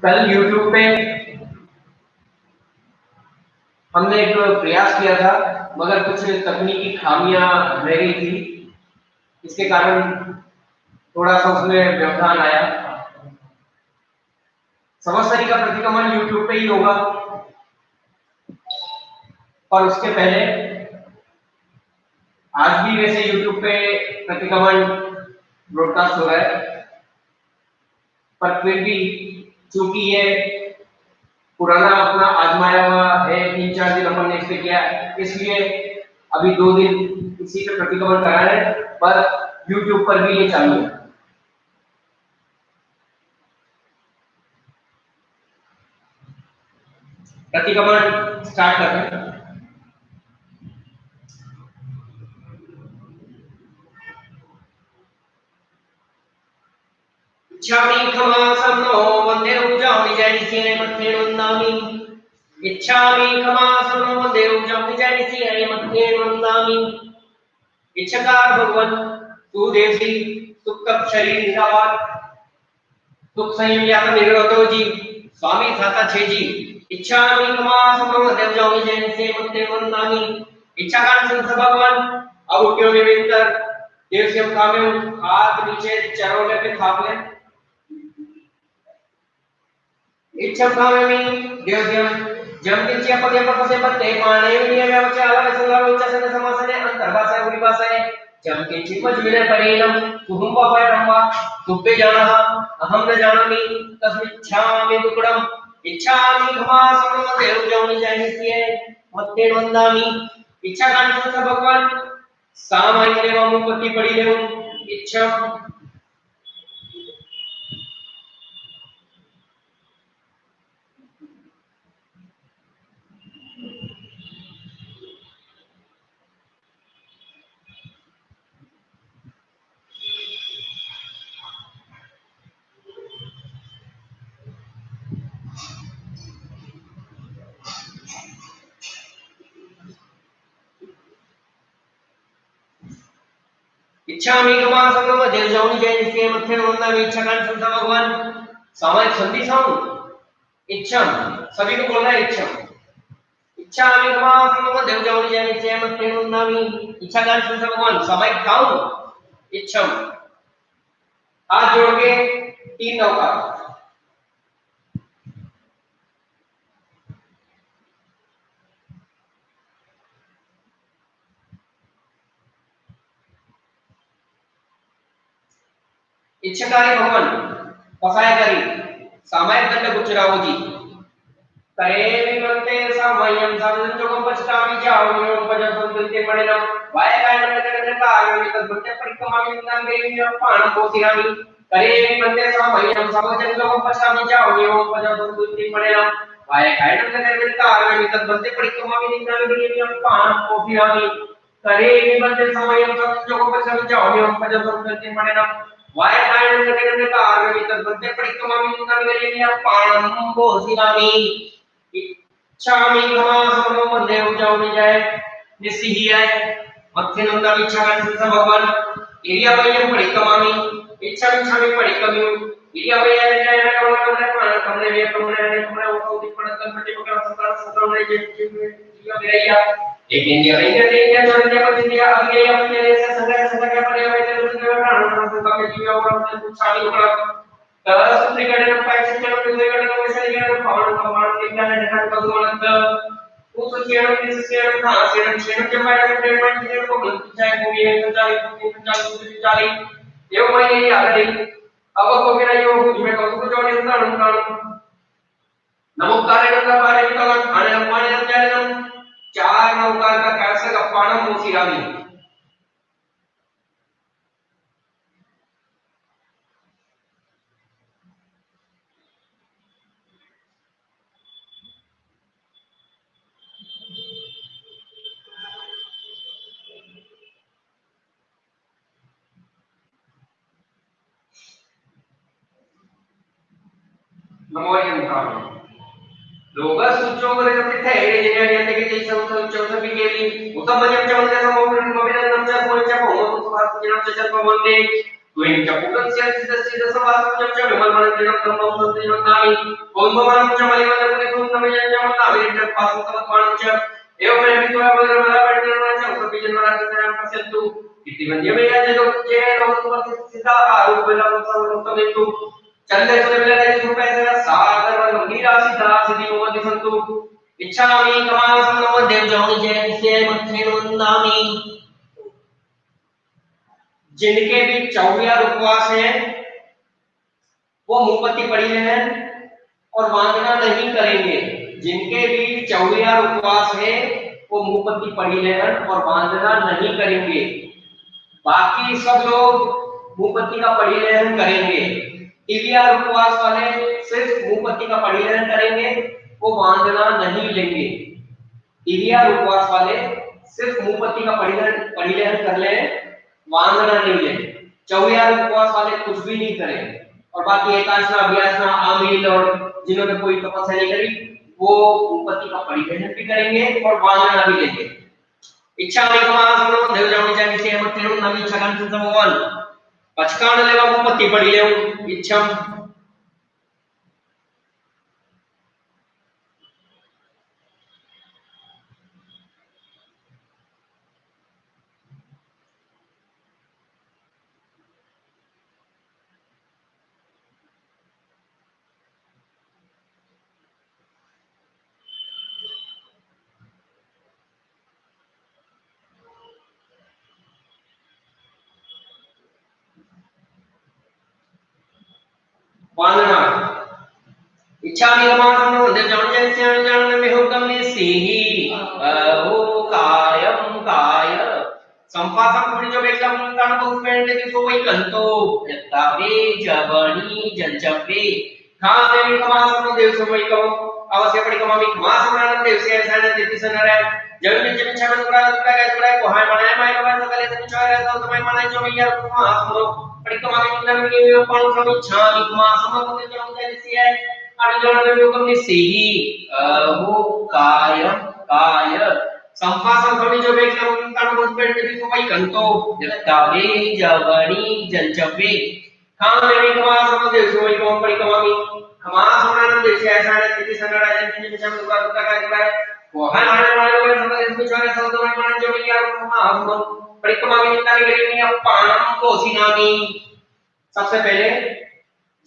कल YouTube पे हमने एक प्रयास किया था, मगर कुछ तकनीकी खामियां रह गई थी। इसके कारण थोड़ा सा उसमें व्यवधान आया। समस्तरी का प्रतिगमन YouTube पे ही होगा, और उसके पहले आज भी वैसे YouTube पे प्रतिगमन ब्रॉडकास्ट हो रहा है, पर फिर भी चूंकि ये पुराना अपना आजमाया हुआ है, 3-4 दिन अपन ने इस पे किया, इसलिए अभी 2 दिन इसी पे प्रतिगमन करा है, पर YouTube पर भी ये चालू है। प्रतिगमन स्टार्ट करते हैं। इच्छामि खमासं नो वन्दे रुजामि जयनिसिंहे मध्ये वन्दामि। इच्छामि खमासं नो वन्दे रुजामि जयनिसिंहे मध्ये वन्दामि। इच्छकार भगवान सुदेवसी सुख शरीर निरावार सुख संयम यात निर्गतो जी स्वामी थाता छे जी। इच्छामि खमासं नो वन्दे रुजामि जयनिसिंहे मध्ये वन्दामि। इच्छाकार संत भगवान अब उठ्यो में विंतर देव से हम कामे हाथ नीचे चरोले पे थाप ले। इच्छम कामे देवद्यम जम किंचिया पदे पकसे पत्ते पाणे विनिय व्यवचार संगा व्यवचार समासने अंतर्भाषा उरिभाषाए जम किंचित मजमिने परिणम तुम पापय ब्रह्मा तुब्बे जानः अहम न जानामि तस्मिच्छामि दुक्कडम। इच्छामि घमासं देव जौनि जयनिसिंहे मध्ये वन्दामि। इच्छा कांड भगवान सामान्य देवामुपत्ति पड़ी लेऊ। इच्छा इच्छामि घमासं देव जौनि जयनिसिंहे मध्ये वन्दामि। इच्छा कांड भगवान सामान्य संधि साउंड इच्छम सभी को बोलना है इच्छम। इच्छामि घमासं देव जौनि जयनिसिंहे मध्ये वन्दामि। इच्छा कांड भगवान सामान्य काउंट इच्छम। हाथ जोड़ के 3 नौका। इच्छकारी भगवान पसायकारी सामायिक दंड गुचरावजी करे विमंते सामयम साधनजोगम पश्चामि जावनियम पजसंतते मणिनम वायकायनम नगरनता आगमित भुत्य परिक्रमामि नंगेय पाणं पोसिरामि। करे विमंते सामयम साधनजोगम पश्चामि जावनियम पजसंतते मणिनम वायकायनम नगरनता आगमित भुत्य परिक्रमामि नंगेय पाणं पोसिरामि। करे विमंते सामयम साधनजोगम पश्चामि जावनियम पजसंतते मणिनम वायकायनम नगरनता आगमित भुत्य परिक्रमामि नंगेय पाणं पोसिरामि। इच्छामि घमासं देव जौनि जयनिसिंहे मध्ये वन्दामि। इच्छा कांड भगवान इरिया वयम परिक्रमामि। इच्छामि परिक्रम्यो इरिया वयम जय कमले वे कमले वो दिपण कंपटी पकड़ संतान संतान जे इरिया वेया एक इंडिया जोड़ने पर इंडिया अगले अपने से संग के पर वे तेरे का जीव और शामिल कर तरस त्रिकरण पैसे चलो त्रिकरण वैसे त्रिकरण पावन पावन त्रिकरण निधान पदवंत उस सेवन इस सेवन था सेवन सेवन के बारे में ट्रीटमेंट के को चाहे मूवी है तो चाली एवं मैं ये याद नहीं अब तो मेरा ये कुछ मैं कहूं जो नहीं था नमोकार का बारे में तो खाने पाने हम जाने हम 4 नमोकार का कैसे का पाणम मोसिरामी। नमोयम काम लोगा सूचो करे जब थे ये ने के जैसे सूचो भी गेली उत्तम जब चमन का मोहन मोबिन नमचा कोणच्या भोम तो भारत जन्म Cachar पवनने Tuwing capukan siya sida sa baso niya siya lumalman ng tamang ng namin. Kung bumalang siya maliwan ng kung naman niya namin ng pasok sa tuwan siya. Ewa may bito ay wala siya usapijan marami sa ng pasyento. Itiban niya may adyo jeno ng sida araw wala sa kami to. चलने से मिला नहीं रुपए से सागर one Meera सीधा सीधी मोदी संतु इच्छामि कमासनो देव जाऊं जय से मथे वंदामि जिनके भी 24 उपवास है वो मुंहपत्ती पड़ी है और वंदना नहीं करेंगे। जिनके भी 24 उपवास है वो मुंहपत्ती पड़ी है और वंदना नहीं करेंगे। बाकी सब लोग मुंहपत्ती का परिग्रहण करेंगे। टीवीआर उपवास वाले सिर्फ मुंहपत्ती का परिग्रहण करेंगे, वो वंदना नहीं लेंगे। टीवीआर उपवास वाले सिर्फ मुंहपत्ती का परिग्रहण कर ले, वंदना नहीं लेंगे। 24 उपवास वाले कुछ भी नहीं करेंगे और बाकी एकादशना अभ्यासना आमिल और जिन्होंने कोई तपस्या नहीं करी वो मुंहपत्ती का परिग्रहण भी करेंगे और वंदना भी लेंगे। इच्छा निकमासनो देव जाऊं जानि से मत तेरो नवी इच्छा कान संभवन पचकाण लेवा मुंहपत्ती पड़ी लेऊ इच्छा वंदना इच्छा निगमासनो देव जाऊं जानि से जान में हुकम में सिहि हो कायम काय संपासन पुरी जो बेकला मुंतान बहुत पेंडे की सो वही कंतो यत्तावे जबनी जलचपे खान देवी कमासनो देव सो वही कहो अवश्य पड़ी कमामी कमासनो देव से ऐसा न तिथि सनरा जमीन जमीन छमन कुरा को हाय मनाए माय कबार सकले से चाहे तो समय मनाए जो मैया कमासनो पड़ी कमामी मुंतान के पान समी छामी कमासनो को जाऊं जानि से आणि जण में हुकम ने सिहि हो कायम काय संपासन पुरी जो बेकला मुंतान बहुत पेंडे की सो वही कंतो यत्तावे जबनी जलचपे खान देवी कमासनो देव सो वही कहो पड़ी कमामी कमासनो देव से ऐसा न तिथि सनरा जमीन जमीन छमन कुरा का वहां माने माने लोग सब इसको छोड़े सब तो माने जो भी यार हम परिक्रमा में निकाली गई नहीं अब पानम को सिनामी सबसे पहले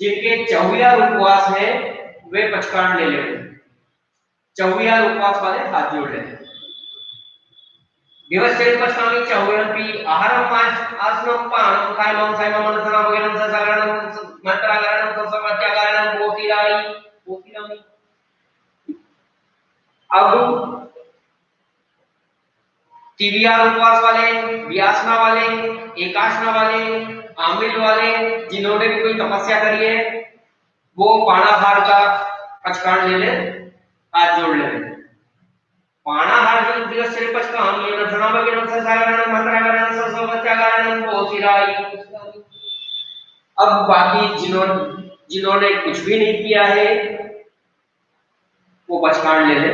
जिनके 24 उपवास है वे पचकाण ले लें। 24 उपवास वाले हाथ जोड़ लें। व्यवस्थित पचकामी 24 पी आहारम पांच आसनम पानम कायमम सायमम मनसना वगैरह ससागरणम मंत्रागरणम सबसमत्यागरणम बोतिराई अब टीवीआर उपवास वाले, व्यासना वाले, एकाशना वाले, आमिल वाले जिन्होंने भी कोई तपस्या करी है वो पाणाहार का पचकाण ले ले, हाथ जोड़ ले। पाणाहार जो दिवस से पचकाण ये न धना वगैरह ससागरणम मंत्रागरणम सबसमत्यागरणम बोतिराई। अब बाकी जिन्होंने कुछ भी नहीं किया है वो पचकाण ले ले।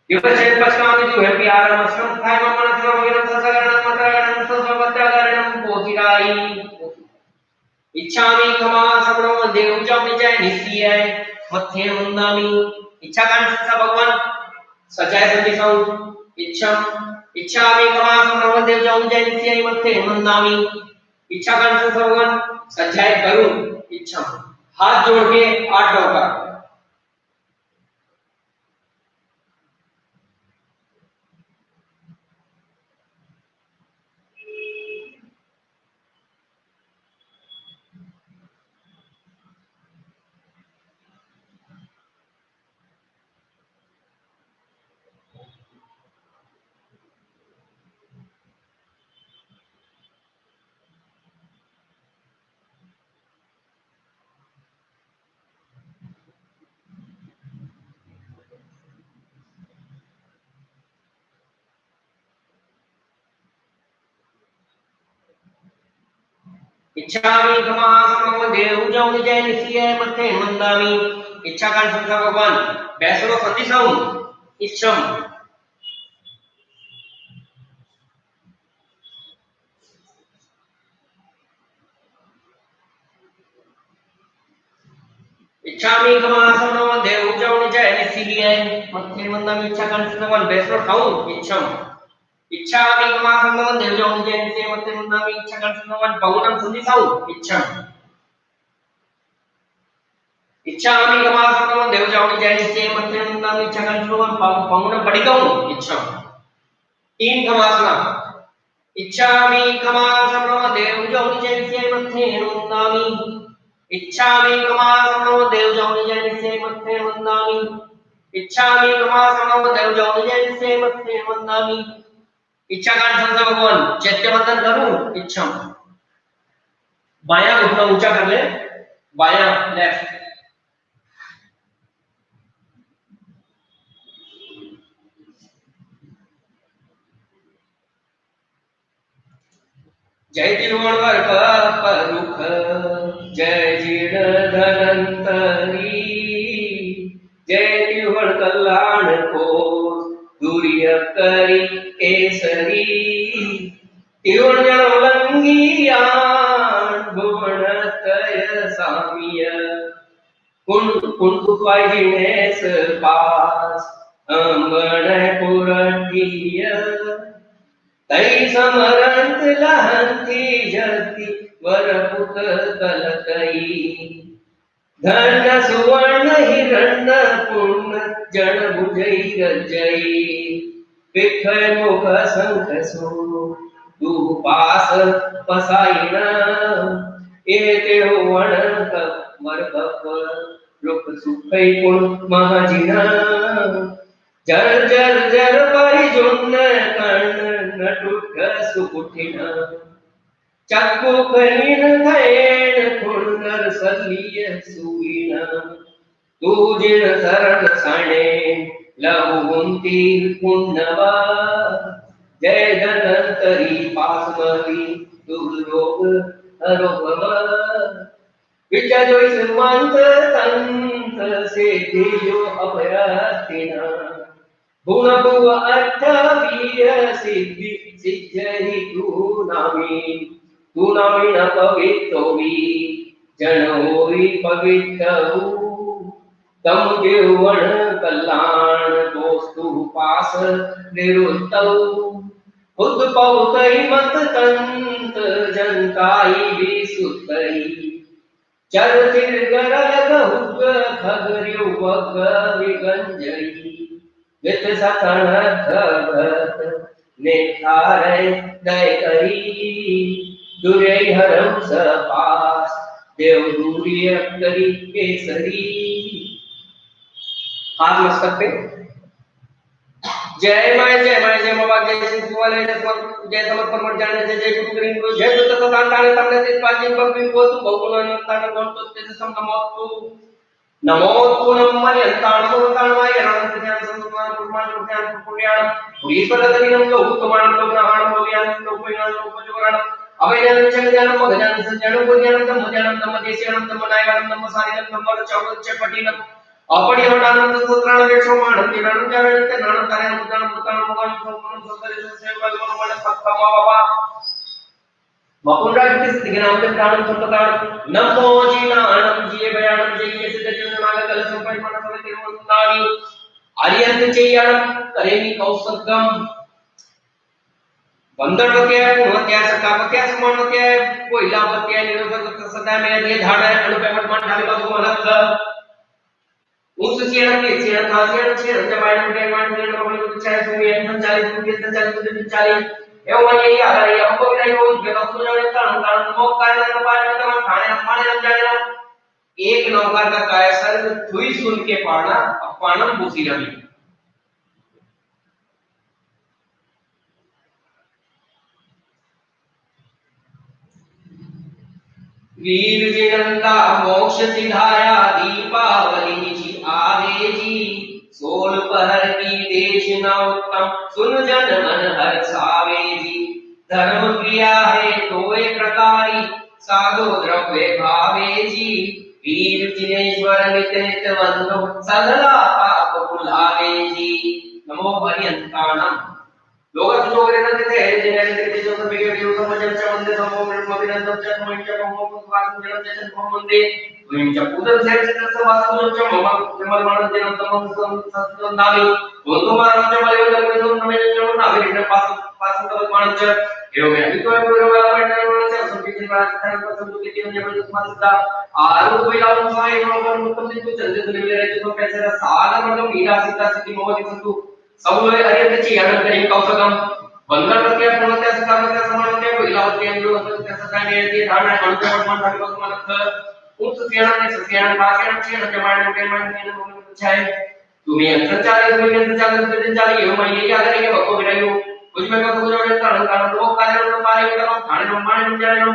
व्यवस्थित पचकामी जो है प्यार मस्कम थाय मन से वगैरह ससगरणम मंत्रागरणम सबसमत्यागरणम बोतिराई। इच्छामि कमासनो देव जाऊं जय नित्य मथे वंदामि इच्छा कान सच्चा भगवान सजाय संदिसौ इच्छामि कमासनो देव जाऊं जय नित्य मथे वंदामि इच्छा कान सच्चा भगवान सजाय करूं इच्छा हाथ जोड़ के 8 डोका इच्छामि कमासनो देव जाऊं जय नित्य मथे वंदामि इच्छा कान सच्चा भगवान बैसलो संदिसौ इच्छम इच्छामी कमासनो देव जाऊन जय निसिलिए मत्थे मंदम इच्छा कंसनवन बेसरो खाऊं इच्छम इच्छामी कमासनो देव जाऊन जय निसिलिए मत्थे मंदम इच्छा कंसनवन पौनम सुनि खाऊं इच्छम इच्छामी कमासनो देव जाऊन जय निसिलिए मत्थे मंदम इच्छा कंसनवन पौनम पडिकाऊं इच्छम तीन कमासना इच्छामी कमासनो देव जाऊन जय निसिलिए मत्थे मंदम इच्छामि कमासनो देव जाऊन जय से मत्थे वंदामि इच्छामि कमासनो देव जाऊन जय से मत्थे वंदामि इच्छा का संसा भगवान चैत्य बंधन करूं इच्छा बायां घुटना ऊंचा कर ले बायां लेफ्ट जय तिरुवणवर परुख जय जीर्ण धनंतरी जय तिरुवण कल्याण को दूरिय करी केसरी तिरुवण जनोलंगियान भुवन तय सामिय कुंकुवाई जिनेस पास अंगण पुरटिय तई समरंत लहंती जति वरपुत कलकई धन सुवर्ण हिरण्य पुण्य जन भुजई गजई पिख मुख संख सो तू पास पसाइन एते वण वर कप रुक सुखई पुण महजिना जर जर जर परिजुन कर्ण नटुठ सुकुठिन चक्कु कहीन धैन खुणर सलिय सुईन तू जिन शरण सणे लहुंती पुण्यवा जय धनंतरी पासमरी दुर्लोक हरोभव विचार मंत तंत्र से दियो अभयातिना गुण भुव अर्थ वीर सिद्धि सिद्धि तू नामी न पवित्रोवी जन होई पवित्रु तम देवण कल्याण दोस्तु पास निरुतौ खुद पौतई मत तंत जनताई भी सुतई चर तिर गरल गहुग खगरियो वग विगंजई वित सखण भगत नेखारे दय करी दुर्य हरम सपास देव दूरिय करी केसरी हाथ मस्तक पे जय माय जय बाबा जय सिंह वाले जय समर्थ परमट जाने जय गुरु ग्रीन गुरु जय तो तथा ताने तमने ते पाजी बब्बी को तू बहुगुण ताने कोण तो ते सम नमो पूर्णम मर्यंताण मूर्ताण माय अनंत ज्ञान संतमान पुरमान ज्ञान पुण्याण पुरीश्वर दलिनम लोकमान लोकनाहण लोकयान लोकयान लोकजोगरण अवैज्ञान ज्ञान मगज्ञान संज्ञान पुण्याण धम्म ज्ञान धम्म देशियान धम्म नायगान धम्म सारिगन धम्म चौदच पटिन अपड़ी हटानंद सूत्राण वेक्षोमाण निराण जावेन ते नाण कार्य मुद्दान मुद्दान मोगन संपूर्ण संतरि सेवा गुणमण सत्तम बाबा मपुंडा किस ज्ञान में प्राणम संपदान नमो जीनाणम जीए बयाणम जय सिद्ध जन नाग कल संपय मन सवे तिरुवंतानी आर्यंत चेयणम करेमी कौसगम बंदरवत्या गुणवत्या सकावत्या समानवत्या कोइलावत्या निरोधक सदा में ये धारण अनुपमत मान ढाली बाबू मनक उस चेयण के चेयण खासियत चेयण जमायण के मान चेयण को चाहे सुनिए संचालित के संचालित संचालित एवं ये आधार ये हमको भी नहीं हो ये वस्तु जो है कारण कारण नमो कार्य का पालन करना खाने हमारे लग जाएगा एक नौकार का कायसर थुई सुन के पाना पानम बुसी रवि वीर जिनंदा मोक्ष सिधाया दीपावली जी आवे जी सोल पहर की देश नौतम सुन जन मन हर्षावे जी धर्म क्रिया है तो एक प्रकारी साधो द्रव्य भावे जी वीर जिनेश्वर नित नित वंदो सदला पाप भुलावे जी नमो पर्यंताणम लोकांचं जो वगैरे ना तिथे जेण्याचे जो वेगळे दिवस मजाच्या मध्ये समोरच्या मॉइंटच्या वाचून मध्ये तुमच्या पूजन सेवेचं वाचूनच्या मग मानत नंतर नामी बोलतो मानच्या मध्ये नवीन नागरिक पासून मानच्या एवढे विद्वान संगीत आरोग्य लावून सहाय्य उत्तम चंद्र तो कैसे सारा मतलब मीरा सीता स्थिति मोहन संतु समुदाय अरियंतची यानंतर कौशकम बंधनवती पूर्णत्या सकामत्या समानत्या विलावती अंगवत त्या सकाने ते धारणा अनुपमान ठाकरे तुम्हाला उच्च ज्ञानाने सत्यान भाषण जमाने के मन छाय तुम्ही अंतरचारी तुम्ही अंतरचारी अंतरचारी यो मैं ये आगे के बको बिरायो कुछ में का कुछ और कारण कारण लोग कार्य में पारे का थाने में मान जाने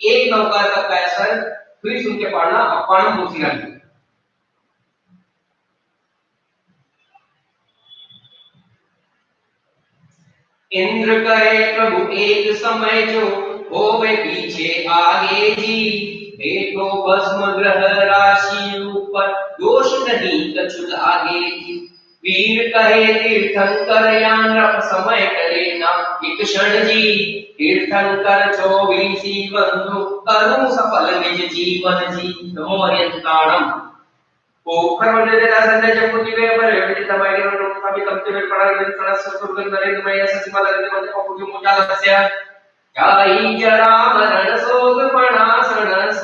एक नौकार का कैसर फिर सुन के पढ़ना अपान मुसीला इंद्र कहे प्रभु एक समय जो होवे पीछे आगे जी देखो भस्म ग्रह राशि ऊपर दोष नहीं कछु आगे जी वीर कहे तीर्थंकर यान रप समय करे ना एक क्षण जी तीर्थंकर 24 बंधु करूं सफल निज जीवन जी नमो हरियंताणम पोखर म्हणजे ते काय संध्याच्या पूर्वी बरे म्हणजे त्या बाईने आम्ही कमते पडायला सणा सत्तुर्गन नरेंद्र माया सचिवाला मध्ये पोखरी मोठा लक्ष्या काही जरा सोगपणा सणस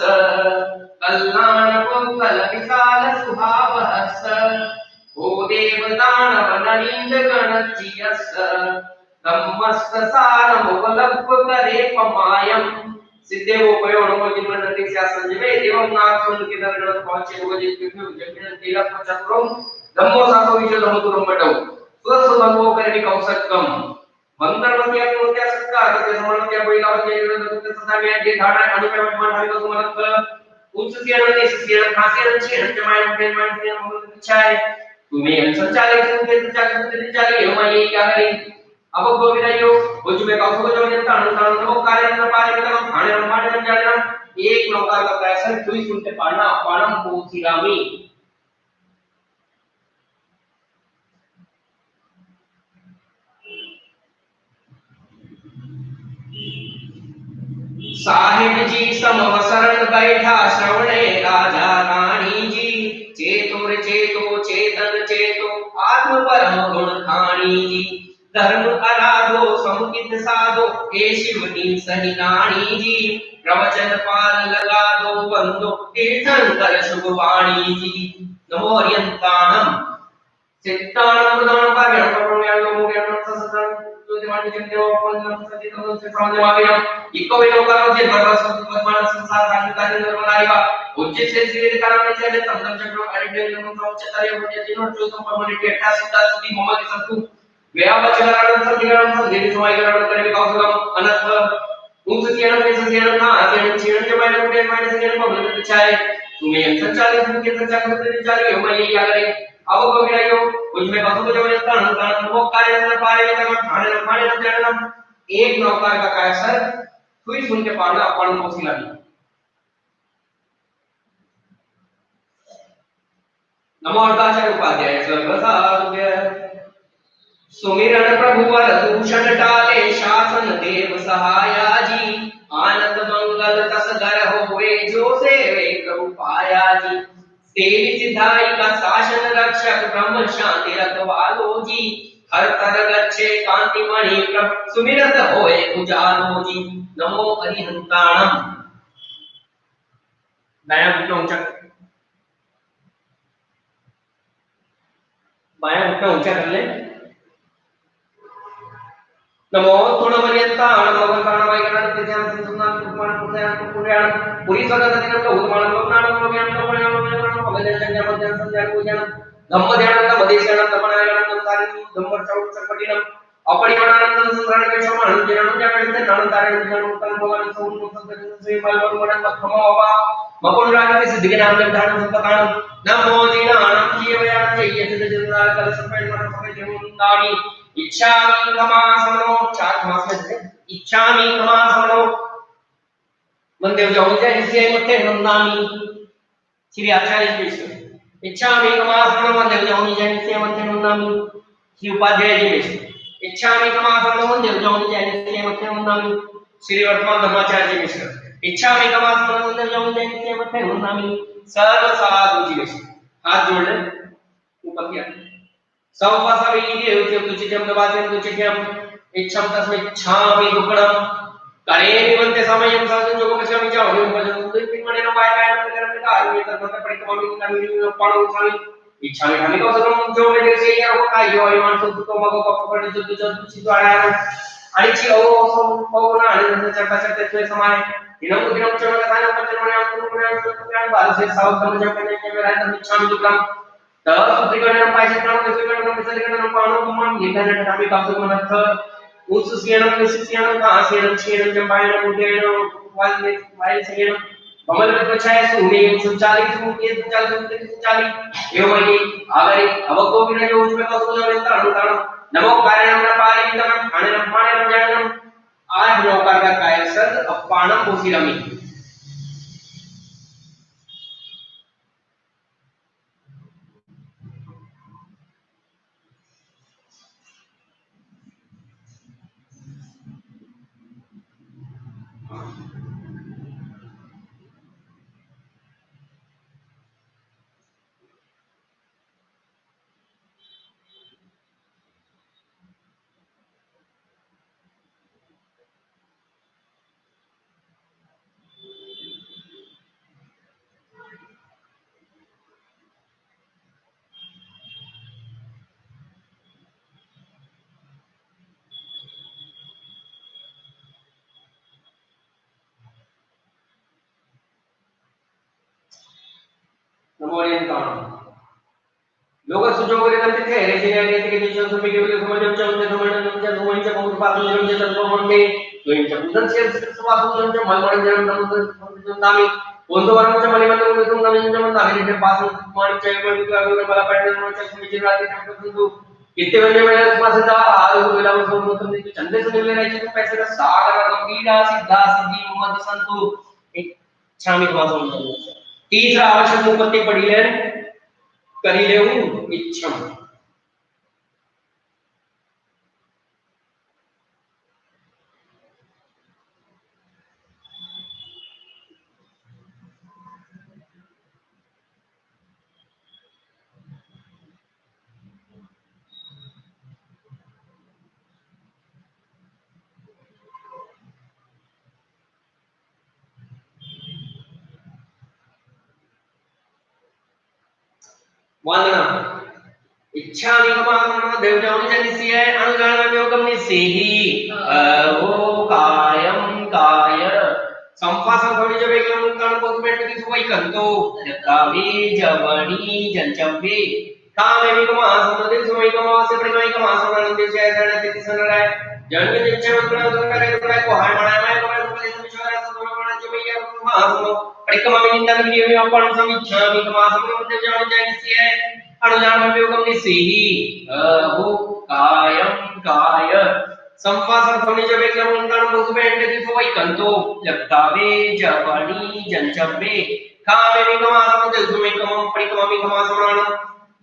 कल्याण पंकल विशाल सुभावहस ओ देवदान वनलिंद गणचियस धम्मस्त सार मुगलप करे पमायम सिद्धेव उपयोग अनुमति से संजय देवम नाथुन के दरगण पहुंचे वो जिस के जमीन तेला पचक्रम धम्मो सातो विजय धम्मतुरम बडव स्वस्व भगवो करनि कौसकम मंगलवती अत्योत्या सत्ता के समानत्या बैलावती के सदा में जे धारणा अनुपय मान हरि को तुम्हाला उच्च सियाने सियाने खासी रंची हंचमाय मन इच्छाय तुम्हें संचालित तुमके चाले हमारी क्या करें अब गोविंदायो कुछ में काउ को जो जनता अनुसार लोग कार्य न पारे में खाने माने न जाना एक नौकार का पैसा दुई सुनते पाना पाणम पोथिरामी साहिब जी समवसरण बैठा श्रवणे राजा रानी जी चेतुर चेतो चेतन चेतो आत्म परम गुण खानी जी धर्म आराधो समुचित साधो हे शिवनी सही नानी जी प्रवचन पाल लगा दो बंदो तीर्थंकर शुभ वाणी जी नमो हरियंताणम चित्ताणम प्रदान का ज्ञान करुण्यालो ज्ञान ससदन जो दिवाणी चिंतो अपन सती तो से सामने आविया इको वेलो करो जे भरवस पद्मान संसार राजकारी निर्मलाईवा उच्च से श्री कारण से तंत्र चक्र अरिडे नमो सौचतारे होते जिनो जो संपमनि केटा सिद्धा सुधी मोहम्मद संतु व्यावचरण संधिगण संधि समायगण करे कौशलम अनर्थ उस ज्ञान में संज्ञान ना आचरण क्षीण के बारे में माइनस ज्ञान को मिलत चाहे तुम्हें संचालित के संचालित करने चाहिए मैं ये क्या करें अब को गिरायो कुछ में बातों को जो तान तान वो कार्य न पारे में खाने न जाना एक नौकार का कैसर सुई सुन के पाना अपन मोसिला दी नमो अर्धाचार्य उपाध्याय सर्वसाध्य सुमिरन प्रभु वर दूषण टाले शासन देव सहाया जी आनंद मंगल तस घर होवे जो सेवे प्रभु पाया जी सेवी सिधाई का शासन रक्षक ब्रह्म शांति रखवालो जी हर तर गच्छे कांति मणि प्रभु सुमिरत होए उजालो जी नमो हरिहंताणम बायां घुटना ऊंचा कर ले नमो तुणमर्यंताण भगवंताण वैगण तिथ्यां संसुनां कुमार पुण्यां पुण्यां पुरी सगतदिनं बहुमानं लोकनानं लोक्यां लोकनां लोकनां भगवंतां जन्मदिनं संध्यां पूजनं धम्म ध्यानं मदेशनं तपनायनं नंतारि धम्म चौक चकटिनं अपरिमाणानंद संस्मरण के समान जिनं जागरित नंतारि जिनं उत्तम भगवान सौन संतन से मलवन वडन मखमवा मकुल रागति सिद्धि के नाम निर्धारण संपतानं नमो जिनानं जीवया जयति जन्नार कल संपय मन संपय जमुंदानी इच्छामि कमासनो चार मास में थे इच्छामि कमासनो मंदिर जाऊं जाए इसलिए मत्ते नंदानी श्री आचार्य जी इच्छामि कमासनो मंदिर जाऊं जाए इसलिए मत्ते नंदानी श्री उपाध्याय जी इच्छामि कमासं देवजाऊं जैन सेवते उन्नामी श्री वर्तमान धर्माचार्य मिश्र इच्छामि कमासं देवजाऊं जैन सेवते उन्नामी सर्व साधु जी मिश्र हाथ जोड़ ले ऊपर किया सवपसवि देवते तुचित्यम दवात्यम तुचित्यम इच्छम तस्मिच्छामि दुक्कडम करेमि वन्ते समयं सहसंयोगं पश्यामि च अहं भजन्ते पिन्मणेन वायकायं करमित आर्ये तद्वत् परिक्रमामि नमिनि पाणौ सामि इच्छामि ठामिको सकलं जो मे देशे यारो कायो अयमान सुतो मगो कपपडे जुद्ध जुद्ध चित्वाळ्या आणि ची पवना आणि चर्चा चर्चेत समाय दिनम दिनम चमन थान पंचमणे अंकुरण भारत से साउथ समझ करने में रहता इच्छामि दुक्कडम तर सुत्रीकरण पाहिजे कारण दुसरीकरण विसर्गण पाणौ तुमन निधन ठामी कासु मनथ उस सियणं निसियणं कासेणं छेणं जंबायणं मुदेणं वाइल सियणं कमल प्रच्छाय सुनेयं संचाली सुके संचाली संचाली एवमहि आगरे अवको विनयो उष्मे कौसुलं ताणु नमो कारणं न पारितम अणनं पाणनं जाननं आज नौकार का काय सद अपाणं पोसिरमि नमो नियंत्रण लोग सुजोगरे नंतर थे रेजिने के दिशा सुमी के समजम चमते समणच्या धुमणच्या बहुत पासून जे तत्वमंडे दोनच्या बुधन से सुवासूनच्या मलमणच्या नमून नामी कोंदवरच्या मलिमंडल तुम नवीनच्या नामी ते पासून माणच्या मंदिरावर मला पडण्याच्या सुमीची रात्री नंतर किती वेळे वेळ पासदा आरो वेळा सोडून तुम्ही चंदे सुनीले राहायचे पैसे का सागर गंभीरा सिद्धा सिद्धी मोहम्मद संतू एक छामी वाजवून तीसरा आवश्यक उपपत्ति पढ़िले करिलेऊ इच्छम वंदना इच्छा विकमानं देवजाऊं जनिसिय अनुजान योगम निसिहि वो कायम काय संपासन थोड़ी जब एक लंकान पोस्टमेंट की सुई कंतो जतावी जवणी जंचवे कामे विकमासन नदी सुई कमासे परिमाई कमासन नंदे से ऐसा ते सनराय जन के जिच्छ मंत्र तो करे को हाय मणाय माय को पुलिस विश्वास सुनो मणा जमैया मासनो परिकमामि निंदन वीडियो में अपन समीक्षा विकमासन देवजाऊं जनिसिय अनुजान योगम निसिहि वो कायम काय संपासन थोड़ी जब एक लंकान पोस्टमेंट की सुई कंतो जतावे जवणी जंचवे कामे विकमासन नदी सुई कमाम परिकमामि कमासन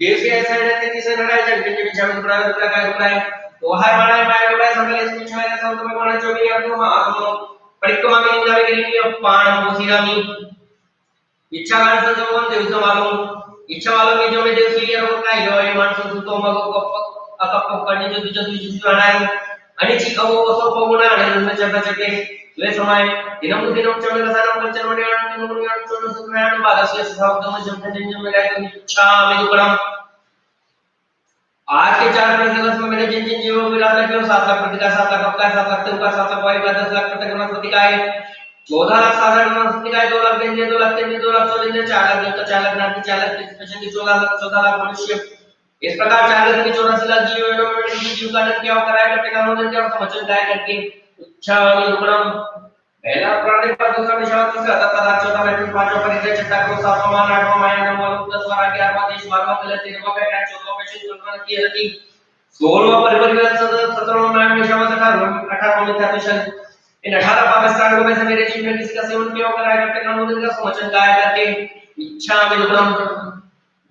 देशी ऐसा रहते कि सर लड़ाई जब के विचार में बड़ा लगा है तो हर माना बाय बड़ा समय इस कुछ में सब तुम्हें माना जो भी है तो आत्मा परिक्रमा में निंदा के लिए पाण मोसिरामी इच्छा काल से जो मन देव मालूम इच्छा वालों की जो में देव सुई और का यो मान सु तो मगो कप अकप करने जो जो लड़ाई आणि ची अवो असो पवना आणि चटा चटे ले समय दिनम दिनम चमन सारा पंचन मने आणि मुनि आणि चोन सुनायण बादस्य सावधम जमते जंजम में गाय इच्छा में दुकड़म आज के 4 दिवस में मैंने जिन जिन जीवों को लाभ लगे 7 लाख प्रतिका 7 लाख अपका 7 लाख तुमका 7 लाख वाई 10 लाख प्रतिका प्रतिका है 14 लाख साधारण प्रतिका है 2 लाख देंगे 2 लाख देंगे 2 लाख 4 देंगे 4 लाख देंगे 4 लाख नाती 4 लाख स्पेशल की 14 लाख मनुष्य इस प्रकार 4 लाख की 84 लाख जीव का क्या कराया करते का मतलब क्या समझ गाय करके इच्छा में दुकड़म पहला प्राणी पर दूसरा निशान तीसरा तथा चौथा में पांचों परिचय छठा को सातवां मान आठवां माया नववां 10वां 11वां 13वां 12वां 13वां 14वां पेशन गुणवान की हती 16वां परिवर्तन 17वां मान निशान 18वां मिथ्या पेशन इन 18 पाकिस्तान को में से मेरे जीवन में किसी का सेवन क्यों कराया करते का मतलब का समझन गाय करके इच्छा में दुकड़म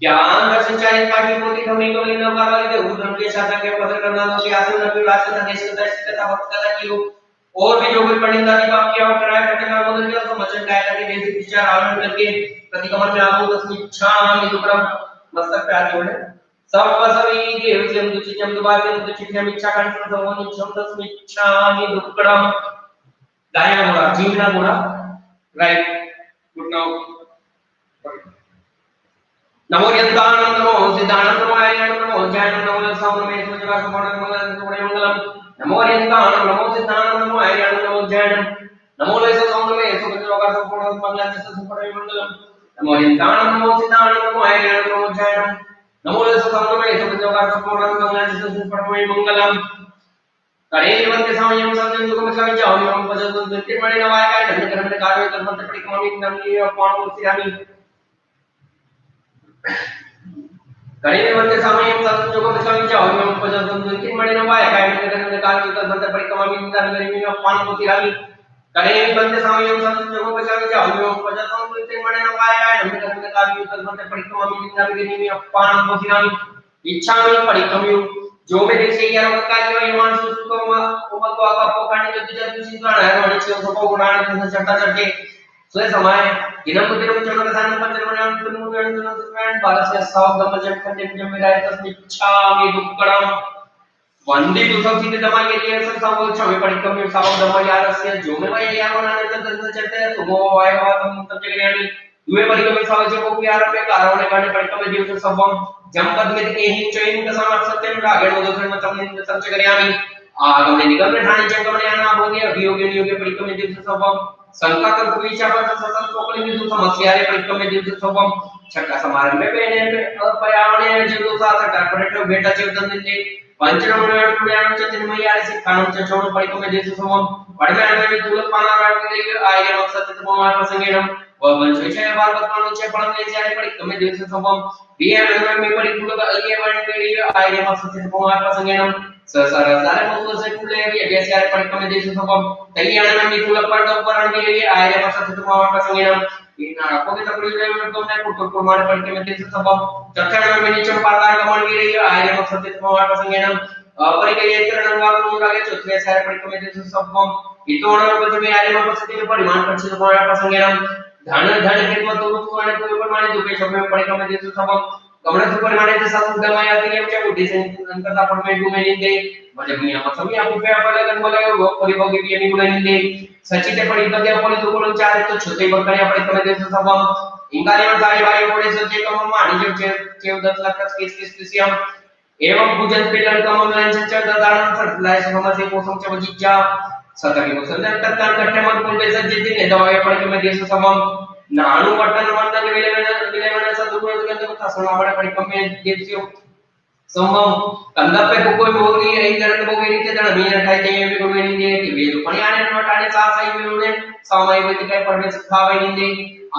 ज्ञान दर्शन चारित काटी मोती धमनी कमली न मारवाली दे उधम के शासन के पत्र करना लो कि आसन नबी राष्ट्र देश का कथा भक्त कथा की और भी जो कोई पंडित दादी बाप किया और कराया करते ना बोल दिया तो मचन गाया ताकि देश विचार आवन करके प्रतिकमल में आमो दसमी इच्छा में दुक्रम मस्तक पे आ जोड़े सब वसवी देव जम दुचि जम दुबाते दुचि जम इच्छा कंठ तो वो निचम दसमी इच्छा में दुक्रम दाया बोला जीवना बोला राइट गुड नाउ नमो यंतानं नमो सिद्धानं नमो आर्यानं नमो ज्ञानं नमो सामवेद मंगला सपणं मंगलम नमो यंतानं नमो सिद्धानं नमो आर्यानं नमो ज्ञानं नमो लेस सामवेद मंगला सपणं मंगलम नमो यंतानं नमो सिद्धानं नमो आर्यानं नमो ज्ञानं नमो लेस सामवेद मंगला सपणं मंगलम करे निवंत सामयम संजन दुख मचला जाओ हम पजन दुख मणि नवाय काय धन कर्म कार्य कर्म तपड़ी कमामी नमनी पाण मूर्ति रानी कड़े वंदे सामयम संजन दुख मचला जाओ हम पजन दुख मणि नवाय काय धन कार्य कर्म तपड़ी कमामी नमनी पाण मूर्ति रानी करे वंदे सामयम संजन दुख मचला जाओ हम पजन दुख मणि नवाय काय धन कार्य कर्म तपड़ी कमामी नमनी पाण मूर्ति रानी इच्छा में पड़ी कमियों जो में देखे यार का जो ईमान सुसुको उमल को आका पोकाने जो तुझे तुझी गाना है वाणी से सबको गुणाने से चढ़ता चढ़के सोए समय दिनम दिनम चरण सान पंचन मन तुम गण तुम सुमन बालस से साव गम जम कंदे जम मिलाए तस्मि इच्छा में दुक्कड़म वंदे तो सब सीधे दमा के लिए सब सब छवे पड़ी कम साव दमा यार से जो में भाई यार बनाने तो चढ़ते हैं तो वो आए बात हम तब जगरियानी दुए पड़ी कम साव जो को यार पे कारण ने गाने पड़ी कम जीव से सब जंपद में के ही चैन का समाज सत्य में आगे वो दूसरे में तमने संचय करियामी आगमने निगम में ठाणे जंगमने आना होगे अभियोग नियोग परिक्रम में दिवस सबम संकल्प को विचार पर सतत कोकले में दूसरा समस्या रे परिक्रम में दिवस सबम छठा समारंभ में पहले पे पर्यावरण में जो दूसरा था कार्पोरेट बेटा जीवन दिन पंचम में पुण्यान चतुर्थ में यार से कानून चचोड़ परिक्रम में दिवस सबम पढ़ने में दूल पाना रात के आए मकसद तो हमारा संगेरम वंशे बार बतवानो छे पण ले जारे पड़ी कमे दिवस सबम बीएम में पड़ी पूरा अलिए वन के आए मकसद तो हमारा संगेरम ससरा सारे मौसम से खुले ये जैसे आरे पड़ी कमे दिवस सबम तैयार में पूरा पर उपकरण के लिए आए मकसद तो हमारा संगेरम इना को के तकड़ी में तो मैं को प्रमाण पड़ी कमे दिवस सबम चक्कर में नीचे पार कमान के लिए आए मकसद तो हमारा संगेरम परिकल्पना वालों का चौथे सारे पड़ी कमे दिवस सबम इतोण को में आए मकसद के परिमाण पर से हमारा संगेरम धन धन के तो को ने कोई प्रमाण जो के शब्द में पड़ी कमे दिवस सबम गमन से परिमाण से सब दमाया के लिए बुद्धि से अंतता पर में डूमे निंदे मतलब मिया मतलब मिया को पे पर लगन बोले वो परिभोगी भी नहीं बोले निंदे सचिते पड़ी तो क्या बोले तो बोलो चाहे तो छोटे बकरिया पड़ी कमे देश सब इंगाली में सारी भाई बोले सोचे कम मानी जो के 10 लाख का किस हम एवं पूजन पेलन कम लाइन से चढ़ दान फर्टिलाइज समझ को समझ बजीजा सतरी को संदर तत्काल कट्टे मन बोल बेस जितने ने दवाई पड़ी कमे देश सब नानु बटन मन विले में सदुपयोग के तो सना बड़े पड़ी कमे देश संभव कंदप्पे को कोई बोली है इधर को बोली के जण मीर खाई दे भी को नहीं दे कि वे पण आने नटाने सा सही में उन्हें समय में के पढ़ने सिखावे नहीं दे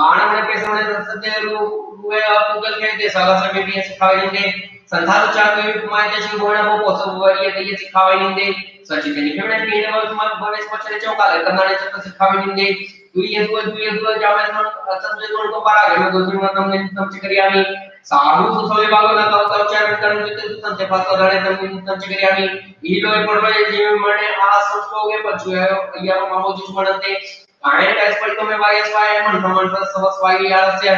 आने में पैसे में सत्य हुए गूगल के दे साला से भी सिखावे नहीं दे संधार चार कोई कुमार जैसे बोलना वो पोसो हुआ ये सिखावे नहीं दे सच के नहीं में पीने वाले तुम्हारे बोले पछले चौका करना ने सिखावे नहीं दे दुई जावे समझे को पारा घर में दूसरी में तम चिकरियानी साधु सुसोले बागो ना तो चार करन के तंते पातो धड़े तम चिकरियानी ई लोय पड़लो जीव मने आ संस्कोगे पछु है यार मामो जिस मनते आए का इस पर तो मैं वायस वाय मन भ्रमण पर सबस वाय यार से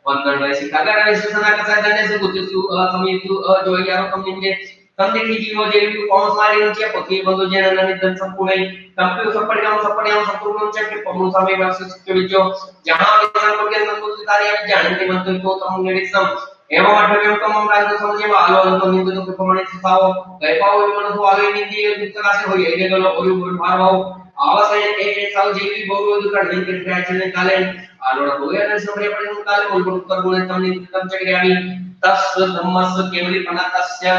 वंदन रे सिखा कर रे सुना का साधन से गुति तू समितु जो यार कम निंगे कम देखी जीवो जेवी कौन सारे नीचे पति बंधु जेन निधन संपूर्ण कंप्यूटर सपड़ियां संपूर्ण नीचे के पमु समय वर्ष के विचो जहां विधान को के संपूर्ण कार्य ज्ञान के मंत्र को तम निरीक्षण एवं अठवें को हम राज समझे आलो तो निंद तो प्रमाण सिखाओ कह पाओ मन तो आगे निंदी वितरा से होई ये गलो और भार भाव आवश्य एक साल जीवी बहु कर दिन के ट्रांसलेशन काले आलोड़ हो गया ने समरे पड़े काले बोल कर बोले तम चक्रियानी तस् धम्मस् केवली पनातस्य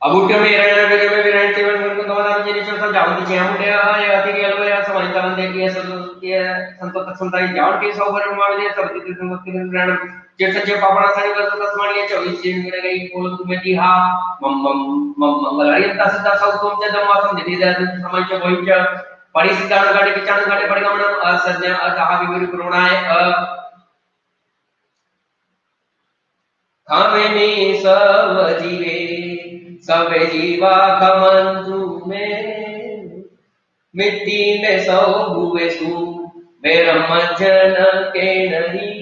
अबुट्टे में रण में विरण केवल को दवाना में जिने चलता जाओ कि हमटे आए अति के अलवे समय तलन दे के संतो संताई जाओ के सौ भर में आवे सब के संगति रण जे सच्चे पापड़ा सारी वर्ष तस्मानिया 24 दिन में गई बोल तुम्हें दी हा मम मंगल हरियता सदा सब तुम जदम वासम दे दे समय के भविष्य परिसिद्धांत घटे पिचांत घटे परिगमनम असज्ञ अतः विवरि पुराणाय खमेनि सब जीवे सब जीवा खमंतु में मिट्टी में सौ हुए सु ब्रह्मजन के नहीं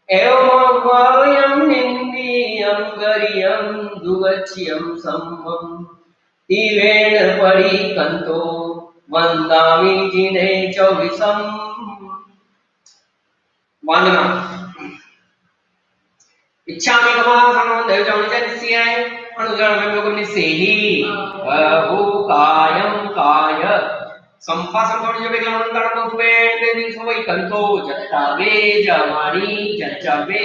एवं वायम निंदियम गरियम दुवच्यम सम्मम इवेण परि कंतो वंदामि जिने चौविसम वंदना इच्छामि कमासं देवजनस्य अनुजनम योगम सेहि बहु कायम काय संपासं थोड़ी जो बेगम तड़प हुए तेरी सोई कंतो जत्तावे जवानी जच्चावे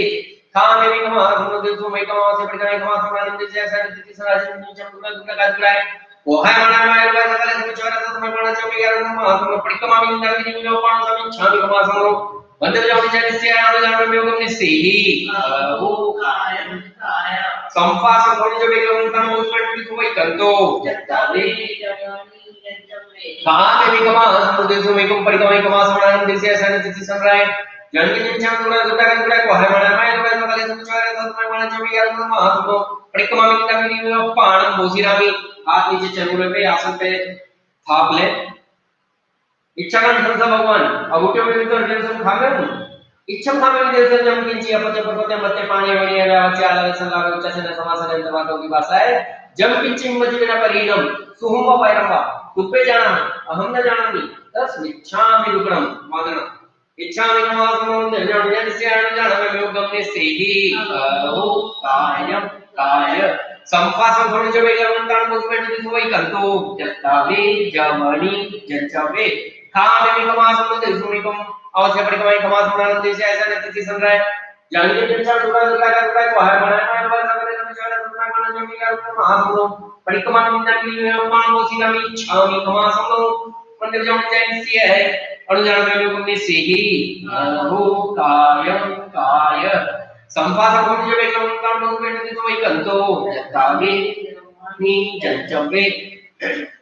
खामे भी कमासं देव सोई कमासं पड़काई कमासं आनंद जैसा नित्य सराजन नीचम दुर्गा दुर्गा गाजराय वो है मना माय रुपए सकले सुचोरा सब में मना जो बिगार कमासं पड़कमा भी इंद्र भी जो पान सब इच्छामि कमासं वंदे जावि जैसे अनुजनम योगम सेहि वो कायम काय संपासं थोड़ी जो बेगम तड़प हुए तेरी सोई कंतो जत्तावे जवानी कहाँ में कमा देशों में कम पड़ी कमाई कमा समाना देश ऐसा नहीं जिस संग्रह जन्म दिन चांद गुना गुना का गुना को है माना मैं तो ऐसा कले समझाया तो मैं माना जो भी यार तो मां तो पड़ी कमा में तक नहीं पान बोसीरा भी हाथ नीचे चलूरे पे आसन पे थाप ले इच्छा का संसा भगवान अब उठे हुए तो जैसे खावे इच्छा खावे जैसे जम किंची अपते पपते मते पानी वणी है बच्चा अलग संगा उच्च से समासन अंत बातों की भाषा है जम किंची मजिना परिणम सुहुम पैरंबा तुपे जाना अहम न जानामि तस् इच्छामि रुग्णम मादना इच्छामि कमासं देवजनस्य अनुजनम योगम सेहि बहु कायम काय संपासं थोड़ी जो बेगम तान मुझमें जो वही कंतो जत्तावे जमनी जच्चावे खामे भी कमासं देवसुनिकम अवश्य परिकमाई कमासं आनंद से ऐसा नित्य संग्रह जानके पिछा दुर्गा दुर्गा का दुर्गा को है बनाया है बस अगर तुम चाहे तो मैं माना जो भी करूं महासुनो परिकमा निंदा की मान मोसी नामी छामी कमासं मंदिर जो जैसी है अनुजान में लोगों ने सेही बहु कायम काय संपासं थोड़ी जो बेगम तान मुझमें जो वही कंतो जत्तावे नी जच्चावे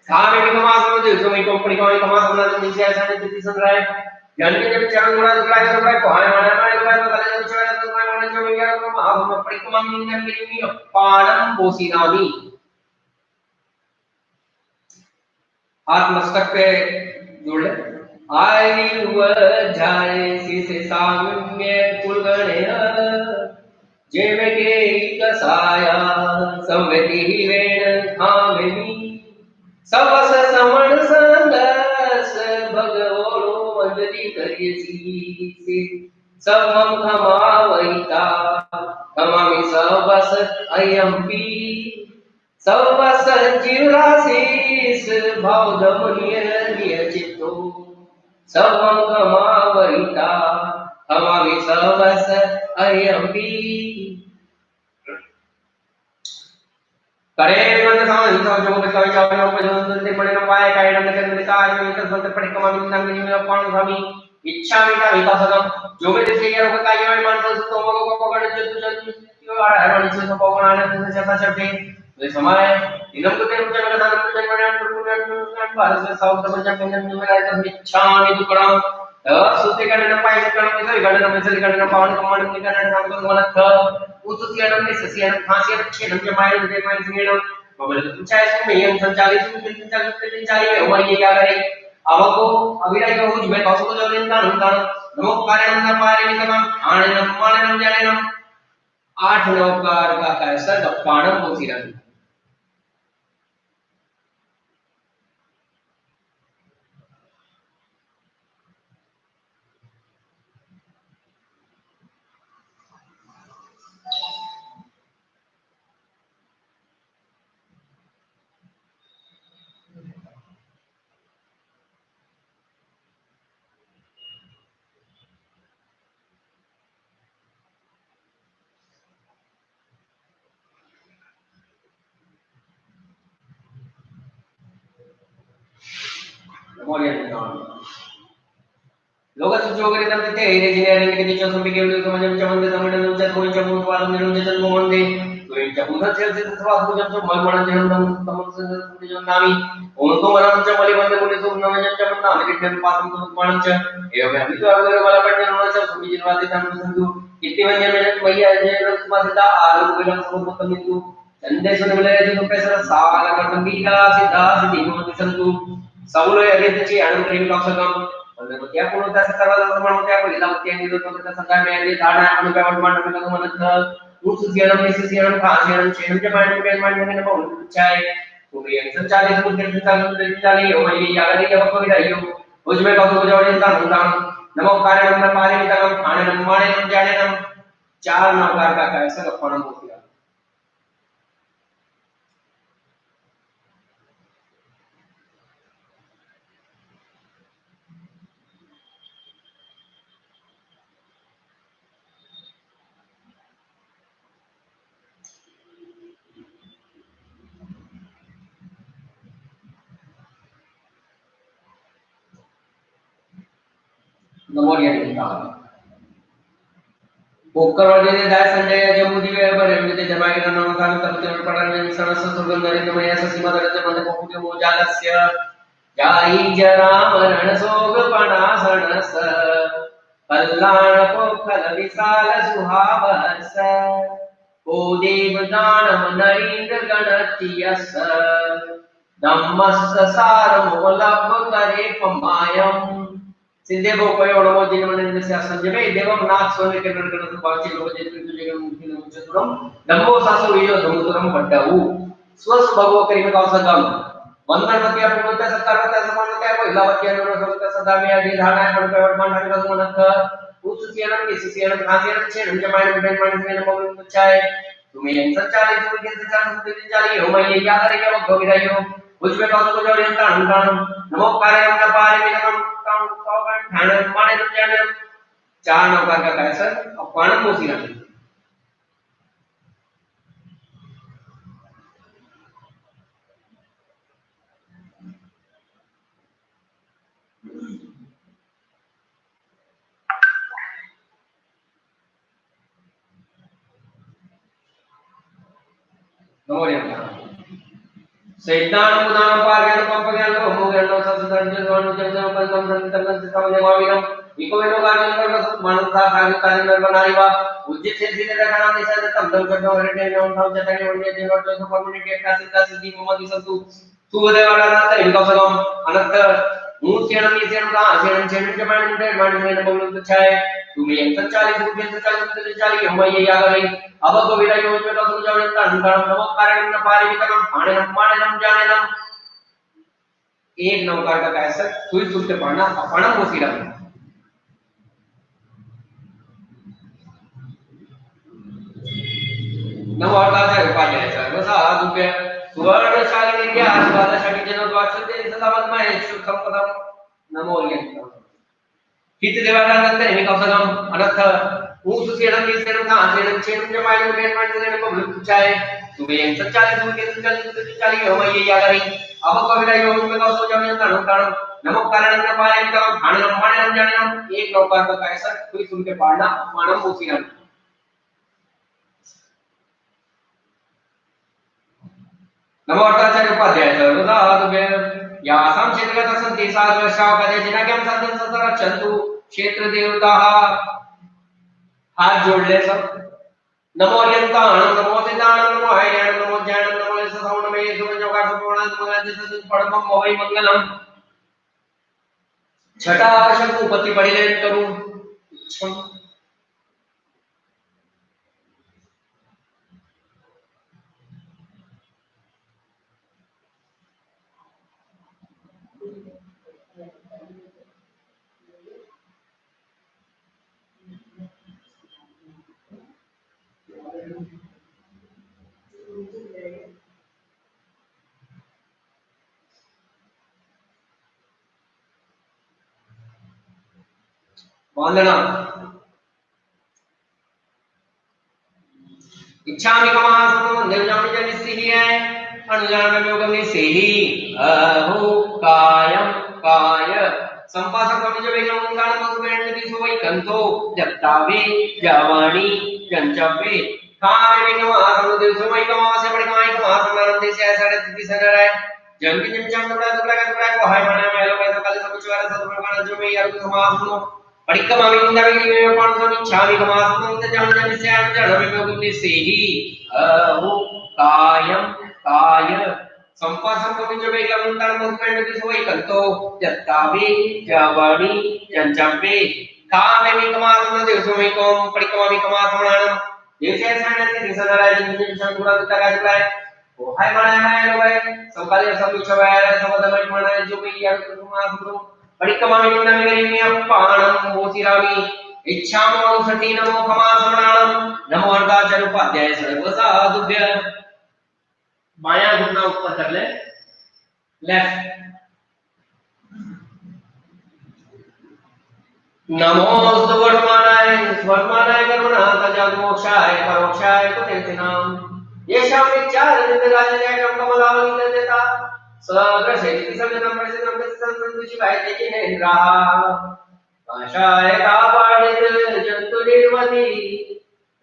खामे भी कमासं देवसुनिकम परिकमाई कमासं आनंद से ऐसा नित्य संग्रह जानके जब चरण गुणा दुर्गा को है माना मैं तो कले जो चाहे तो मैं माना जो भी करूं महासुनो परिकमा निंदा की पानम बोसीनामी हाथ मस्तक पे जोड़ ले आयु जाए से साम्य कुलगणे जेमे के कसाया संवेति वेण खामेनी सबस समण संदस भगवोलो वंदती करियसी से सबम खमावैता खमामि सबस अयंपी सबस जीवराशीस भावदमुनिय नियचितो सबम खमावैता खमामि सबस अयंपी करे मन सामने तो जो भी कवि जावे हो जो दंते पड़े न पाए काय न करने का जो एक संत पड़े कमामी नंग में पान स्वामी इच्छा में का विकासकम जो भी जैसे यार का काय मान तो मगो को पकड़ जो जो आ है मन से तो पवन आने से जैसा चढ़ते तो समय इनम को तेरे जन का दान जन भारत से साउथ में जब में मिला तो इच्छा में दुकड़ा सुते करने न पाए करने में गणना में से करने पावन कमान में करने नाम को मन ख उतुसियन में ससियन फासियन छेदम के माय दे माय सिंगेनो बबल चाहे सो में हम संचालित में हुआ ये क्या करे अब को अभिराय को हुज में कौसो को जो दिन का नमो कार्य न पारे में तमाम आने न माने न जाने न आठ नौकार का कैसा गप्पाणम होती रही लोग जोगरे तम ते इंजीनियरिंग के नीचे संबी के तो मजम चमन दे तमिल नुचा कोई चमन वाला निरंजन चल मोहन दे तुमच्या पुढच्या सेवा पूजनचं मनमनाचे तमचं नामी ओंतो मनांच्या मलिबंद मुली तुमच्या म्हणा अनेक पासून तुमच्या एवढ्या आम्ही अगोदर मला पण जन्माच्या तुम्ही जिनवाचे त्यांना संतू किती म्हणजे मैया जे तुम्हाला आलो गेला समोर तमिंदू संदेश मिळाले तो पैसा साला कंबीला सिद्धा सिद्धी म्हणते संतू सौलय अगेतची अणुप्रेमी लक्षकम म्हणजे त्या कोण त्या सर्वांना म्हणून त्या पहिला त्या निरोध त्या संघा मिळाले धाडा अणुप्रेम म्हणून म्हणत उच्चसियरम निसियरम खासियरम चेनच्या मांडणे मांडणे बहु चाय तुम्ही यांचं चाले मुद्दे चालून चाले हो म्हणजे याला या बघू राहियो उजवे बाजू जोडे तांदूळ नमो कार्यम पारे तम खाणे माणे जाणे नम चार नवकार का काय सगळं पण होती नमो यांचा बोकरवाडी जाय संजय जमुदी बरे म्हणजे ते मागे नाव सांग तर ते पडाने सणस सुगंध नरेंद्रमय असं सीमादराचे मध्ये बहुते मोजालस्य जाई जरा मरण सोग पणा सणस कल्याण पोखल विशाल सुहावस ओ देव दानव नरेंद्र गणतियस धम्मस सार मोलब करे पमायम सिद्धे बोपयो नमो जिनमनस्य संजय देवम नाथ सोने के नरगण पाचे लोजे तुझे मुक्ति मुचतुरम नमो सासो विजय धमुतुरम पड्डाऊ स्वस भगव करीम कौसगम वंदनमती अपूर्णता सत्कारता समानता पहिलावती अनुरोधता सदा मे आदि धारणा पडपड मांडण रसमनत उचुसियनम निसियनम खासियनम छेनम जमायन बिडन मानसियन मोगन चाय तुम्ही यांचा चाले तुम्ही यांचा चाले चाले हो मैं या करे के भगव विदायो उजवे कौसग जोड़े ताण नमो कार्यम का पारे मिलम खाने माने तो जाने चार नौकर का कैसा अपना मोसी ना नमो यार सैतान मुदान पार्यन पंपगन को मुगन नो ससदन जन जन पंचम संतन संतम माविनम इको वेनो गाजन कर मानता खाली कार्य नर बनाईवा उज्जित से सीधे रखना निशा तम तम करनो रेटे नो उठाव जतने वन्य दिन और तो कम्युनिटी का सिद्धा सिद्धि मोहम्मद संतु सुवदे वाला नाता इनको सगम अनंत मूर्तियनम येतियनम का आसेनम चेनम के माने में बोलुं छाए तुम्ही यांचा चाली तुम्ही चाली चाली हम ये या गई अब को विदाई हो तो तुम जाने तन नमो कारण न पारे वितरम माने नम जाने नम एक नौकार का कैसा सुई सुई के पढ़ना अपना मोसीरा नमो अर्धाचा उपाध्याय सर बसा तुके सुवर्ण शालिनी के आशीर्वाद शाली जन द्वार ते सदावत महेश संपदम नमो यंत्र हित देवाला नंतर हे कौसगम अनर्थ ऊस सेनम निसेनम का सेनम चेनम के मायने में मायने को भुलचाए तुम्ही यांचा चाली तुम्ही चाली हो मैं या गई अब को विदाई हो तुम्ही कौसो जाने तनु कारण नमो कारण न पाए का खाने माने न जाने एक नौकार का कैसा कोई सुन के पाड़ना मानव मोसीना नमो अर्धाचार्य उपाध्याय सर्वदा तुमे या आसाम क्षेत्रगत संती सात वर्षाव कदे जिनाक्यम संतन संसार चंतु क्षेत्र देवता हाथ जोड़ले सब नमो यंताण नमो सिद्धाण नमो हैयाण नमो ज्ञान नमो ससौण में सुन जोगा सुपूर्ण मंगल जस पड़म मोहि मंगलम छठा शंकु पति पड़िले करू वंदना इच्छामि कमासनो निर्जामि जनिस्थिहि है अनुजान योगमि सेहि अहो कायम काय संपासक कवि जो वेगम उंगाण मगुवेण दिसो वै कंतो जप्तावे जवाणी जंचवे हाँ मैं कमा समुद्र से मैं कमा से बड़ी कमाई कमा समानंद देश ऐसा रहती सनर है जन की जन जन दुबला को हाय मना मैं लोग ऐसा कल सब कुछ वाला सब प्रकार जो मैं यार कमा सुनो बड़ी कमाई निंदा में पान सो इच्छा भी कमा सुनो तो जन जन से आन जन में अपने से ही वो कायम काय संपासन को जो मैं कम तान मूवमेंट की सोई कंतो जत्तावे जावानी जंजम्पे का में भी कमा सुनो देशों में कम बड़ी कमाई कमा सुनाना जैसे ऐसा नहीं दिशा दरा जिंदगी में पूरा तो तक आ है वो हाय माना है लोग है सब काले सब छवा है सब दम माना जो भी यार तुम आप तो बड़ी कमाई निंदा मेरी में अपाणम मोतिरामी इच्छा मो सती नमो खमा समणानम नमो अर्धाचल उपाध्याय सर्व साधुभ्य माया घुटना ऊपर कर ले लेफ्ट नमो वर्तमानाय करुणाकजात मोक्षाय परोक्षाय कुतेनाम येषां विचारनिर्राजनयकं कमलावली देता सग्रसेति संगतं प्रसिद्धं संसंदुषिवाय तेजिनेन्द्राः आशाय कापाणित जन्तु निर्मति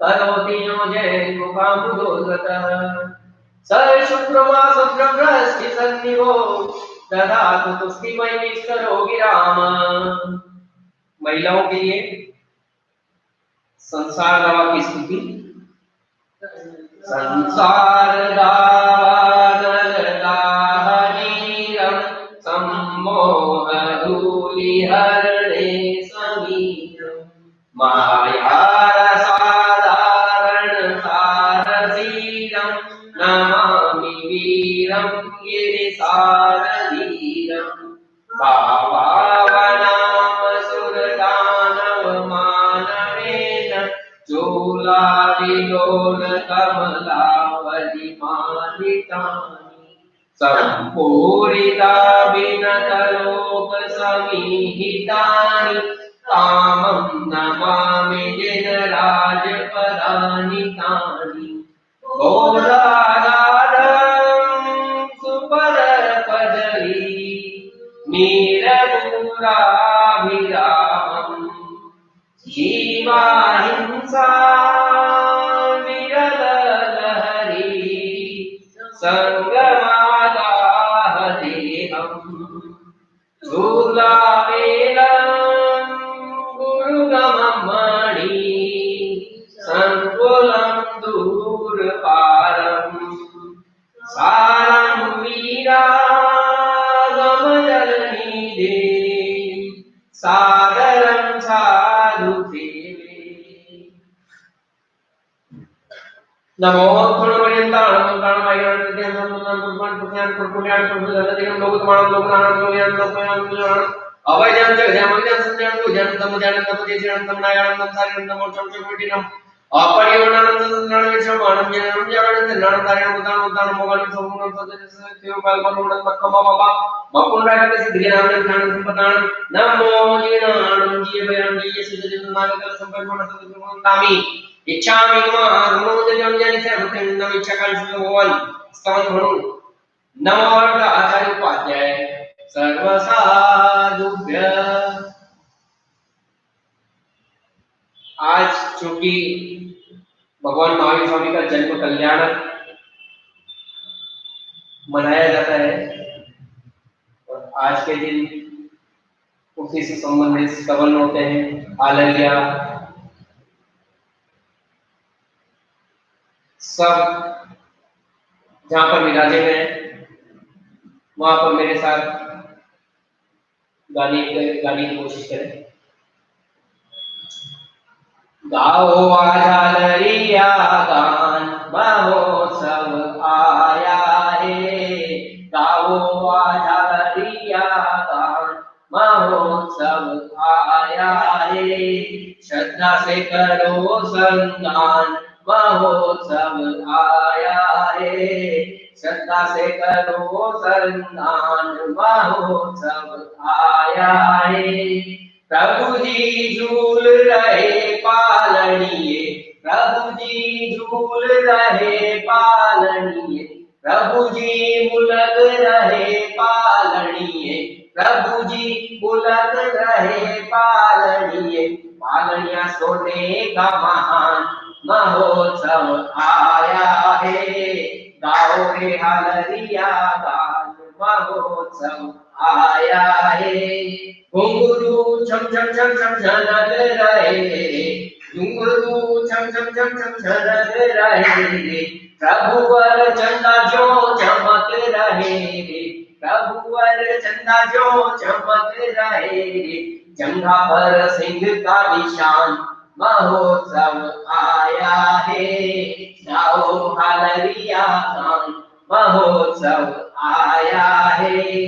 करोति नो जय मुखाम्बुदोगतः स शुक्रमा शुक्रभ्रष्टि सन्निभो ददातु तुष्टिमयि निष्करो गिराम महिलाओं के लिए संसार दावा की स्तुति संसार दाहनीरम सम्मोह धूलि हरणे समीरम माया साधारण सारसीरम नमामि वीरम गिरिसारधीरम भावावनाम सुरदानव मानवेन चूलादिलोल कमलावली मालिकानि सम्पूरिता विनतलोक समीहितानि कामं नमामि जिनराजपदानि तानि गोदादारं सुपरपदरी नीरपुराभिरामम् जीवाहिंसा विरलहरी संगमादाहदेहम् शूलावेलं गुरुगममणि संकुलं दूरपारम् सारं वीरागमजलनिधे सादरं साधुदेवे नमो गुरुवर्यन्तां अवैजं जगदमजं संजं पूजन्तं जानन्तं पूजन्तं नारायणं सारिणं मोक्षं चोटिनं अपरिवर्णनं संज्ञानविषमाणं ज्ञानं ज्ञानं नारायणं उदानं मोगनं समूलं सदस्य पाल्पनुनं मक्कमबाबा मकुंडाय सिद्धिनामं ज्ञानं संपदानं नमो जीनानं जीवयं जीयसिद्धं नागल संपन्नं सदस्य इच्छामि महामोदजं जनिते भक्तिं इच्छाकाल भगवान स्तवन म्हणून नमो आचार्य उपाध्याय सर्व साधुभ्य आज चूंकि भगवान महावीर स्वामी का जन्म कल्याण मनाया जाता है और आज के दिन उसी से संबंधित स्तवन होते हैं हालेलुया सब जहां पर विराजे हुए हैं वहां पर मेरे साथ गाने की कोशिश करें। गाओ आजालरिया गान महोत्सव आया रे गाओ आजालरिया गान महोत्सव आया रे श्रद्धा से करो संगान महोत्सव आया रे श्रद्धा से करो संगान महोत्सव आया रे प्रभु जी झूल रहे पालनिए प्रभु जी झूल रहे पालनिए प्रभु जी बुलक रहे पालनिए प्रभु जी बुलक रहे पालनिए पालनिया सोने का महान महोत्सव आया है, गाओ रे हालरिया गान महोत्सव आया है। घुंघरू छम छम छम छम छनक रहे, घुंघरू छम छम छम छम छनक रहे, प्रभुवर चंदा जो चमक रहे, प्रभुवर चंदा जो चमक रहे, जंघा पर सिंह का निशान महोत्सव आया है, गाओ हालरिया गान महोत्सव आया है।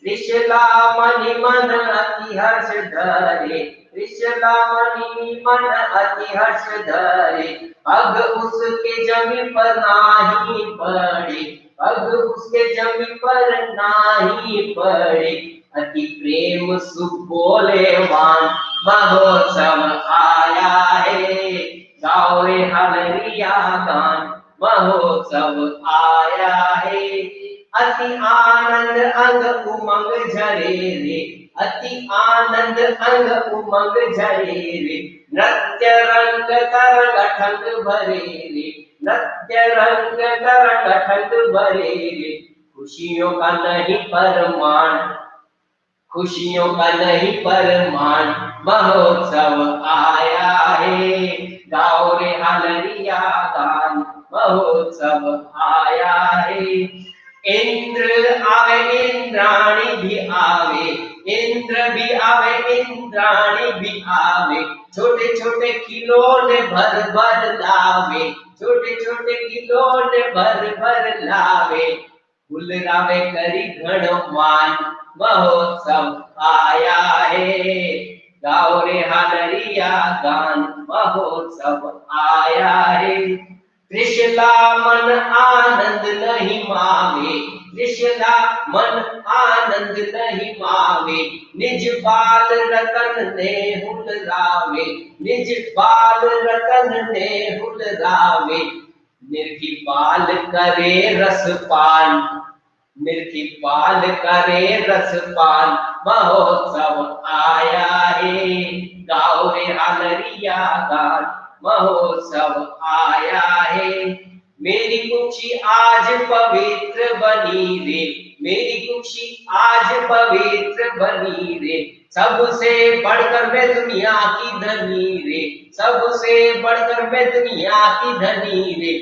त्रिशला मणि मन अति हर्ष धरे, त्रिशला मणि मन अति हर्ष धरे, पग उसके जमी पर नाही पड़े, पग उसके जमी पर नाही पड़े, अति प्रेम सुख बोले वान महोत्सव आया है, गाओ रे हालरिया गान महोत्सव आया है। अति आनंद अंग उमंग झरे रे, अति आनंद अंग उमंग झरे रे, नृत्य रंग तरंग ठंग भरे रे, नृत्य रंग तरंग ठंग भरे रे, खुशियों का नहीं परमाण, खुशियों का नहीं परमाण महोत्सव आया है, गाओ रे हालरिया गान महोत्सव आया है। इंद्र आवे इंद्राणी भी आवे, इंद्र भी आवे इंद्राणी भी आवे, छोटे छोटे खिलौने भर भर लावे, छोटे छोटे खिलौने भर भर लावे, फुलरावे करी गणमान महोत्सव आया है, गाओ रे हालरिया गान महोत्सव आया है। त्रिशला मन आनंद नहीं मावे, त्रिशला मन आनंद नहीं मावे, निज बाल रतन ने हुलरावे, निज बाल रतन ने हुलरावे, निर्खी बाल करे रसपान, निर्खी बाल करे रसपान महोत्सव आया है, गाओ रे हालरिया गान महोत्सव आया है। मेरी कुक्षी आज पवित्र बनी रे, मेरी कुक्षी आज पवित्र बनी रे, सबसे बढ़कर मैं दुनिया की धनी रे, सबसे बढ़कर मैं दुनिया की धनी रे,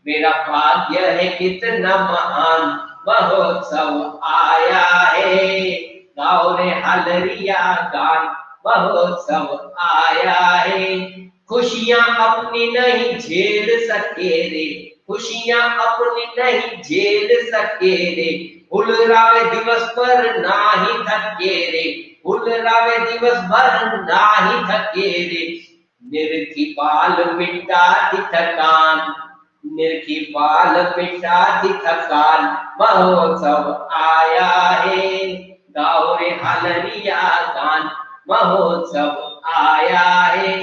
मेरा भाग्य है कितना महान महोत्सव आया है, गाओ रे हालरिया गान महोत्सव आया है। खुशियां अपनी नहीं झेल सके रे, खुशियां अपनी नहीं झेल सके रे, हुलरावे दिवस पर नाही थके रे, हुलरावे दिवस भर नाही थके रे, निर्खी बाल मिटाती थकान, निर्खी बाल मिटाती थकान महोत्सव आया है, गाओ रे हालरिया गान महोत्सव आया है।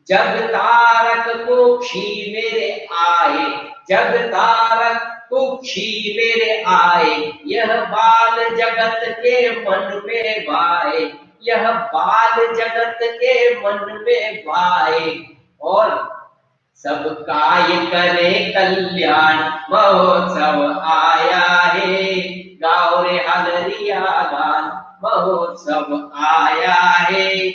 जब तारक कुक्षी मेरे आए, जब तारक कुक्षी मेरे आए, यह बाल जगत के मन में भाए, यह बाल जगत के मन में भाए, और सबका ये करे कल्याण महोत्सव आया है, गाओ रे हालरिया गान महोत्सव आया है।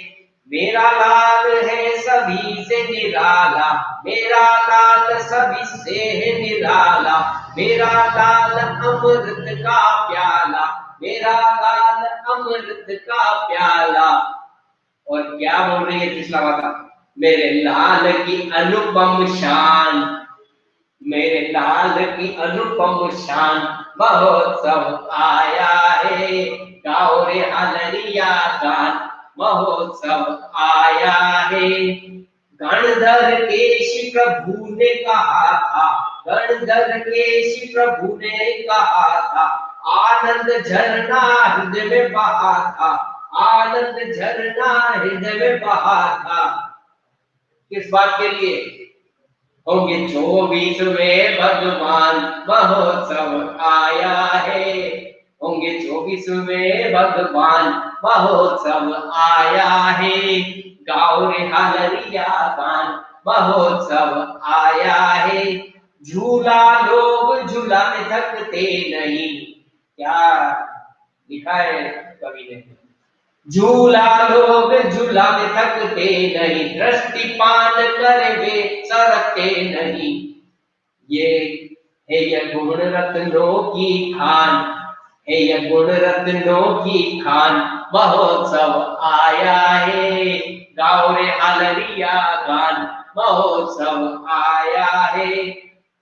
मेरा लाल है सभी से निराला, मेरा लाल सभी से है निराला, मेरा लाल अमृत का प्याला, मेरा लाल अमृत का प्याला। और क्या बोल रही है तीसरा वाला, मेरे लाल की अनुपम शान, मेरे लाल की अनुपम शान महोत्सव आया है, गाओ रे हालरिया गान महोत्सव आया है। गणधर केश प्रभु ने कहा था, गणधर केश प्रभु ने कहा था, आनंद झरना हृदय में बहा था, आनंद झरना हृदय में बहा था। किस बात के लिए? होंगे 24वें भगवान महोत्सव आया है, होंगे 24वें भगवान महोत्सव आया है, गाओ रे हालरिया गान महोत्सव आया है। झूला लोग झूलाने थकते नहीं। क्या लिखा है कवि ने? झूला लोग झूलाने थकते नहीं, दृष्टिपान करे वे सरकते नहीं। ये है यह गुण रत्नों की खान, है यह गुण रत्नों की खान। महोत्सव आया है, गाओ रे हालरिया गान। महोत्सव आया है।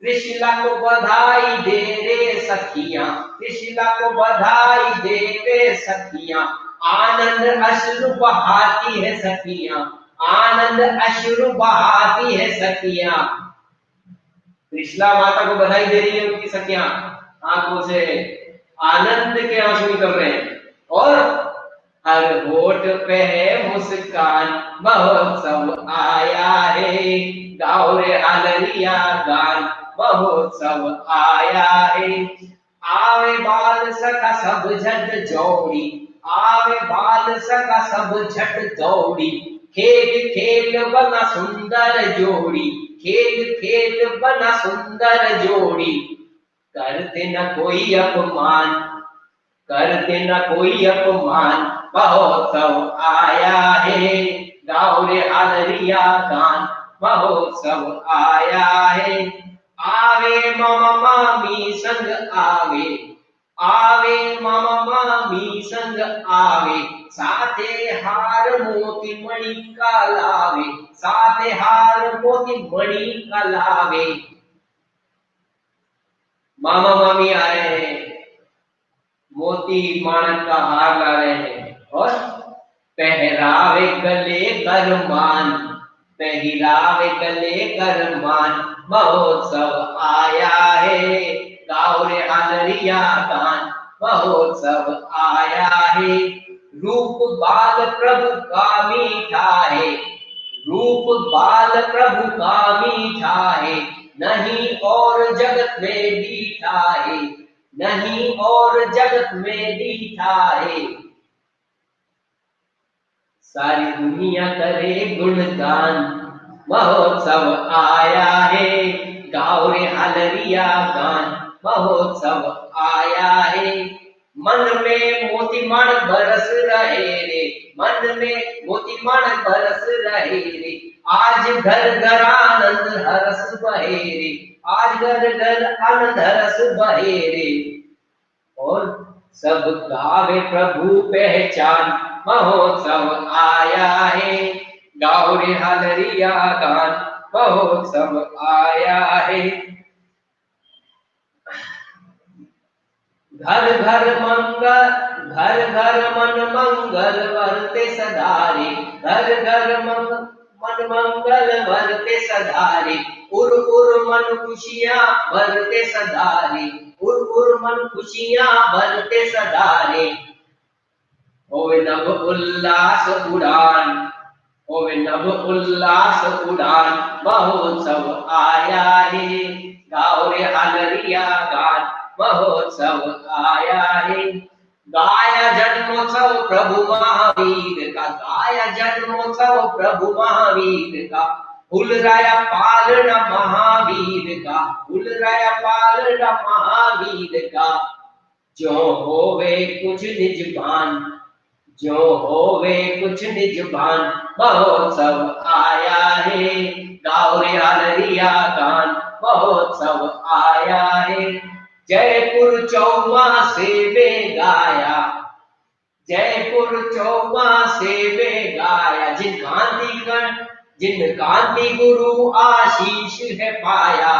त्रिशिला को बधाई दे रे सखियां, त्रिशिला को बधाई दे रे सखियां। आनंद अश्रु बहाती है सखियां, आनंद अश्रु बहाती है सखियां। त्रिशला माता को बधाई दे रही है उनकी सखियां, आंखों से आनंद के आंसू निकल रहे हैं। और हर होठ पे है मुस्कान। महोत्सव आया है, गाओ रे हालरिया गान। महोत्सव आया है। आवे बाल सखा सब झट जोड़ी, आवे बाल सखा सब झट दौड़ी। खेल खेल बना सुंदर जोड़ी, खेल खेल बना सुंदर जोड़ी। करते न कोई अपमान, करते न कोई अपमान। महोत्सव आया है, गाओ रे हालरिया गान। महोत्सव आया है। आवे मामा मामी संग आवे, आवे मामा मामी संग आवे। साथे हार मोती मणि का लावे, साथे हार मोती मणि का लावे। मामा मामी आ रहे हैं, मोती माणक का हार ला रहे हैं। और पहरावे गले करमान, पहरावे गले करमान। महोत्सव आया है, गाओ रे हालरिया गान। महोत्सव आया है। रूप बाल प्रभु का मीठा है, रूप बाल प्रभु का मीठा है। नहीं और जगत में दीठा है, नहीं और जगत में दीठा है। सारी दुनिया करे गुणगान। महोत्सव आया है, गाओ रे हालरिया गान। महोत्सव आया है। मन में मोती माणक बरस रहे रे, मन में मोती माणक बरस रहे रे। आज घर घर आनंद हरस बहे रे, आज घर घर आनंद हरस बहे रे। और सब गावे प्रभु पहचान। महोत्सव आया है, गाओ रे हालरिया गान। महोत्सव आया है। घर घर मंगल, घर घर मन मंगल वरते सदारे। घर घर मन मंगल वरते सदारे। उर उर मन खुशियां भरते सदारे, उर उर मन खुशियां भरते सदारे। होवे नभ उल्लास उड़ान, होवे नभ उल्लास उड़ान। महोत्सव आया है, गाओ रे हालरिया गान। महोत्सव आया है। गाया जन्मोत्सव प्रभु महावीर का, गाया जन्मोत्सव प्रभु महावीर का। फुलराया पालना महावीर का, फुलराया पालना महावीर का। जो होवे कुछ निज भान, जो होवे कुछ निज भान। महोत्सव आया है, गाओ रे हालरिया गान। महोत्सव आया है। जयपुर चौमासे में गाया, जयपुर चौमासे में गाया। जिन कांतिगण, जिन कांति गुरु आशीष है पाया,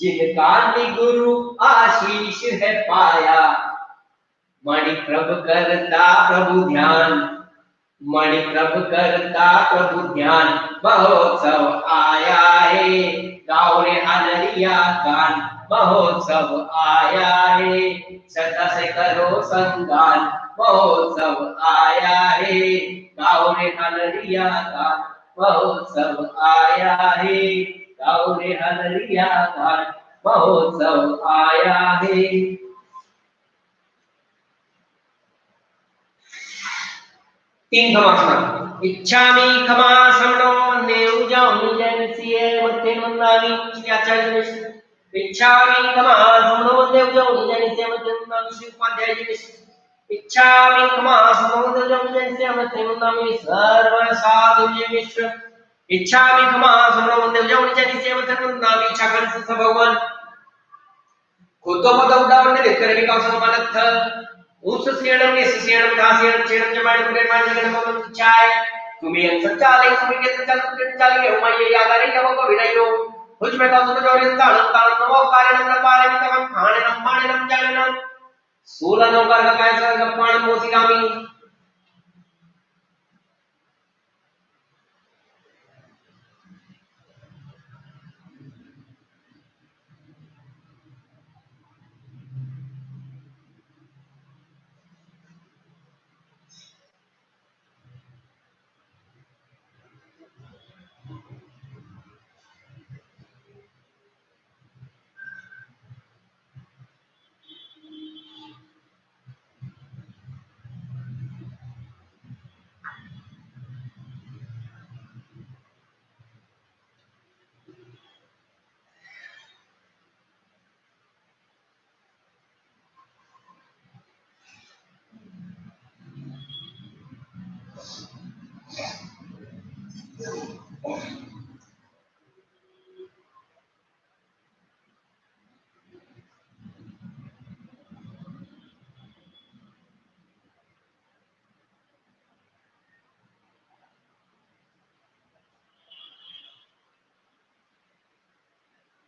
जिन कांति गुरु आशीष है पाया। मणि प्रभ करता प्रभु ध्यान, मणि प्रभ करता प्रभु ध्यान। महोत्सव आया है, गाओ रे हालरिया गान। महोत्सव आया है। सदा से करो संगान। महोत्सव आया है, गाओ रे हालरिया गान। महोत्सव आया है, गाओ रे हालरिया गान। महोत्सव आया है। तीन खमा सुना। इच्छामि खमा समनो नेउ जाऊं जैसी मध्ये नंदानी श्री आचार्य निश इच्छामि क्षमा समनोदेव जो नित्य मध्ये नंदानी श्री उपाध्याय जी निश इच्छामि क्षमा समनोदेव जो नित्य मध्ये नंदानी सर्व साधु जी मिश्र इच्छामि क्षमा समनोदेव जो नित्य मध्ये नंदानी इच्छा कर भगवान खुद पद उदाहरण लेकर भी कौन सा मानत उस सेणम ने सेणम का सेणम सेणम जमाने में मान जगन भगवान चाय तुम्हें संचाले तुम्हें के संचाले हो मैं ये याद आ रही है वो विनयो कुछ में तो तुम जो रिंदा ताण नवो कारणम न पारे तम खाणनम माणनम जाननम सूलनो कर कैसा गप्पाण मोसिगामी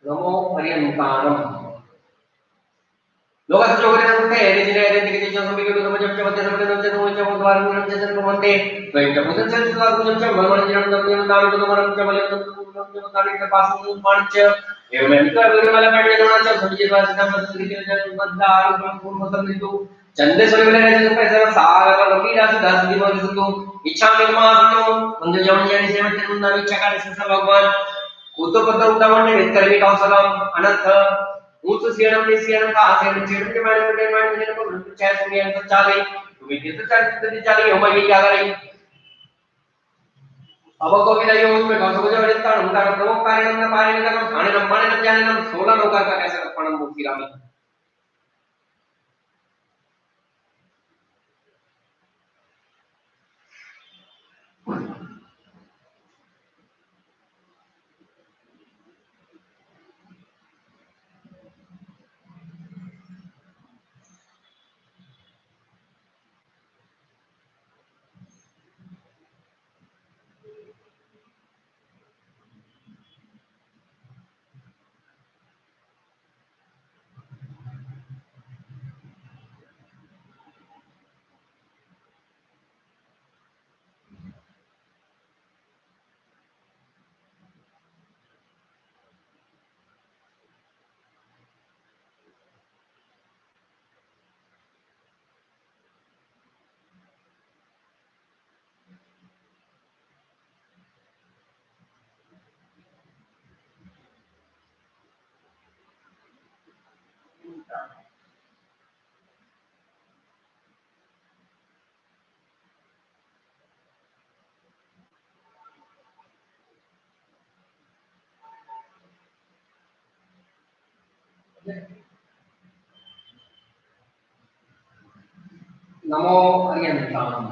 नमो पर्यंतारम लोगस जोगरे रे दिने रे दिने जो सभी के लोग जब जब जब जब जब जब द्वार में जब जब बनते स्वयं जब उधर से द्वार को जब भगवान जी जब जब नाम को मरम जब ले जब ताली के पास में पांच एवं इनका वीर वाला बैठ जाना जब सभी द्वार से जब के जब बंदा आरो पूर्ण मतलब नहीं तो चंदे सोले वाले जब पैसा सारा का लंबी राशि 10 दिन वाले तो इच्छा में मानो उन जब जाने से मत नाम इच्छा का से भगवान उतो पद उदाहरण ने कर भी कौशलम अनंत उस सेणम ने सेणम का सेणम सेणम के माने में को चाहे तुम्हें अंत चाले तुम्हें कित चाले चाले हो मैं क्या करें अब को भी नहीं हो में कौन सा जो रिश्ता उनका प्रमुख कार्य न पारे न खाने न माने न जाने न 16 लोग का कैसे पणम मुक्ति रामी नमो अर्यंताम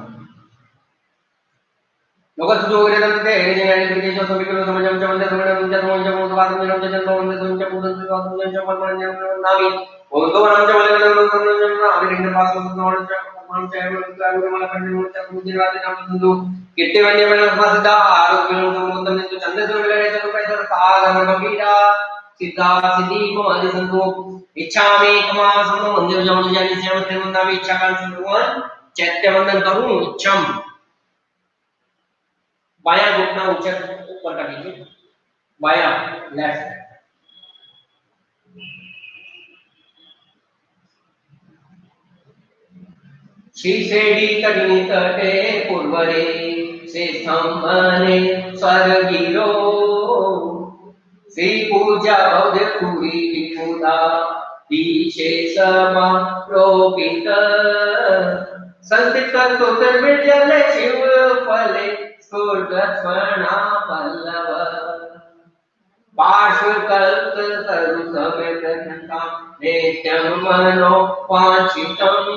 लोगस जोगरे दंते रे जने के जो सभी को समझ जब जब समझ जब बात में जब जब समझ जब नामी वो तो नाम जब जब अभी इन पास नोड मन चाहे मला कंटिन्यू जब मुझे बात नाम सुनो कितने वाले वाला मसदा आरोग्य संबंध में तो चंदे से मिले तो पैसा सागर कबीरा सिद्धा सिद्धि को हरि संतो इच्छा में क्षमा समो मंदिर जब जाने से मत मंदा में इच्छा का भगवान चैत्य वंदन करूं इच्छम बायां घुटना ऊंचा ऊपर कर लीजिए बायां लेफ्ट श्रीशेडी तटिनी तटे पूर्वरे से स्तंभने स्वर्गिरो श्री पूजा भव्य पूरी विपुला विशेषमा रोपित संस्कृत स्तोत्र विद्यालय शिव फले स्फुरत्वना पल्लव पार्श्वकल्प तरु समेत घंटा नित्यं मनोपाचितम्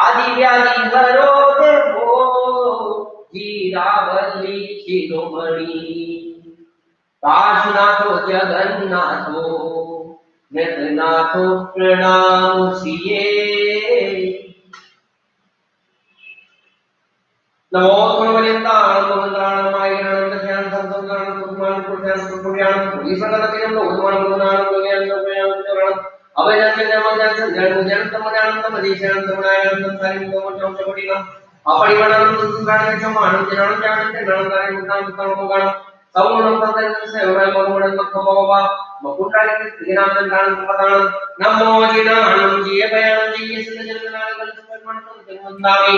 आदि व्याधि हरो देवो जीरावल्ली शिरोमणि काशनाथो जगन्नाथो नृतनाथो प्रणाम सिए नमो भगवन्तां मंगलानां ध्यान संतोषां सुखमान् पुरुषान् पुण्यान् ईश्वरगतिं लोकमान् गुणान् गुण्यान् गुण्यान् अवैधं जमजं जन तमनां तमदीशां तमनायं तमसारिं तमचं चपटिनं अपरिवणं सुखाणं चमानं जनं जानं जनं कारिं मुखां तमोगानं सौनं ततं सेवनं मगुणं मखमोवा मकुटारि त्रिनामं दानं पदानं नमो जिनानं जिये बयानं जिये सुजनां गलसमर्पणं तमन्दामि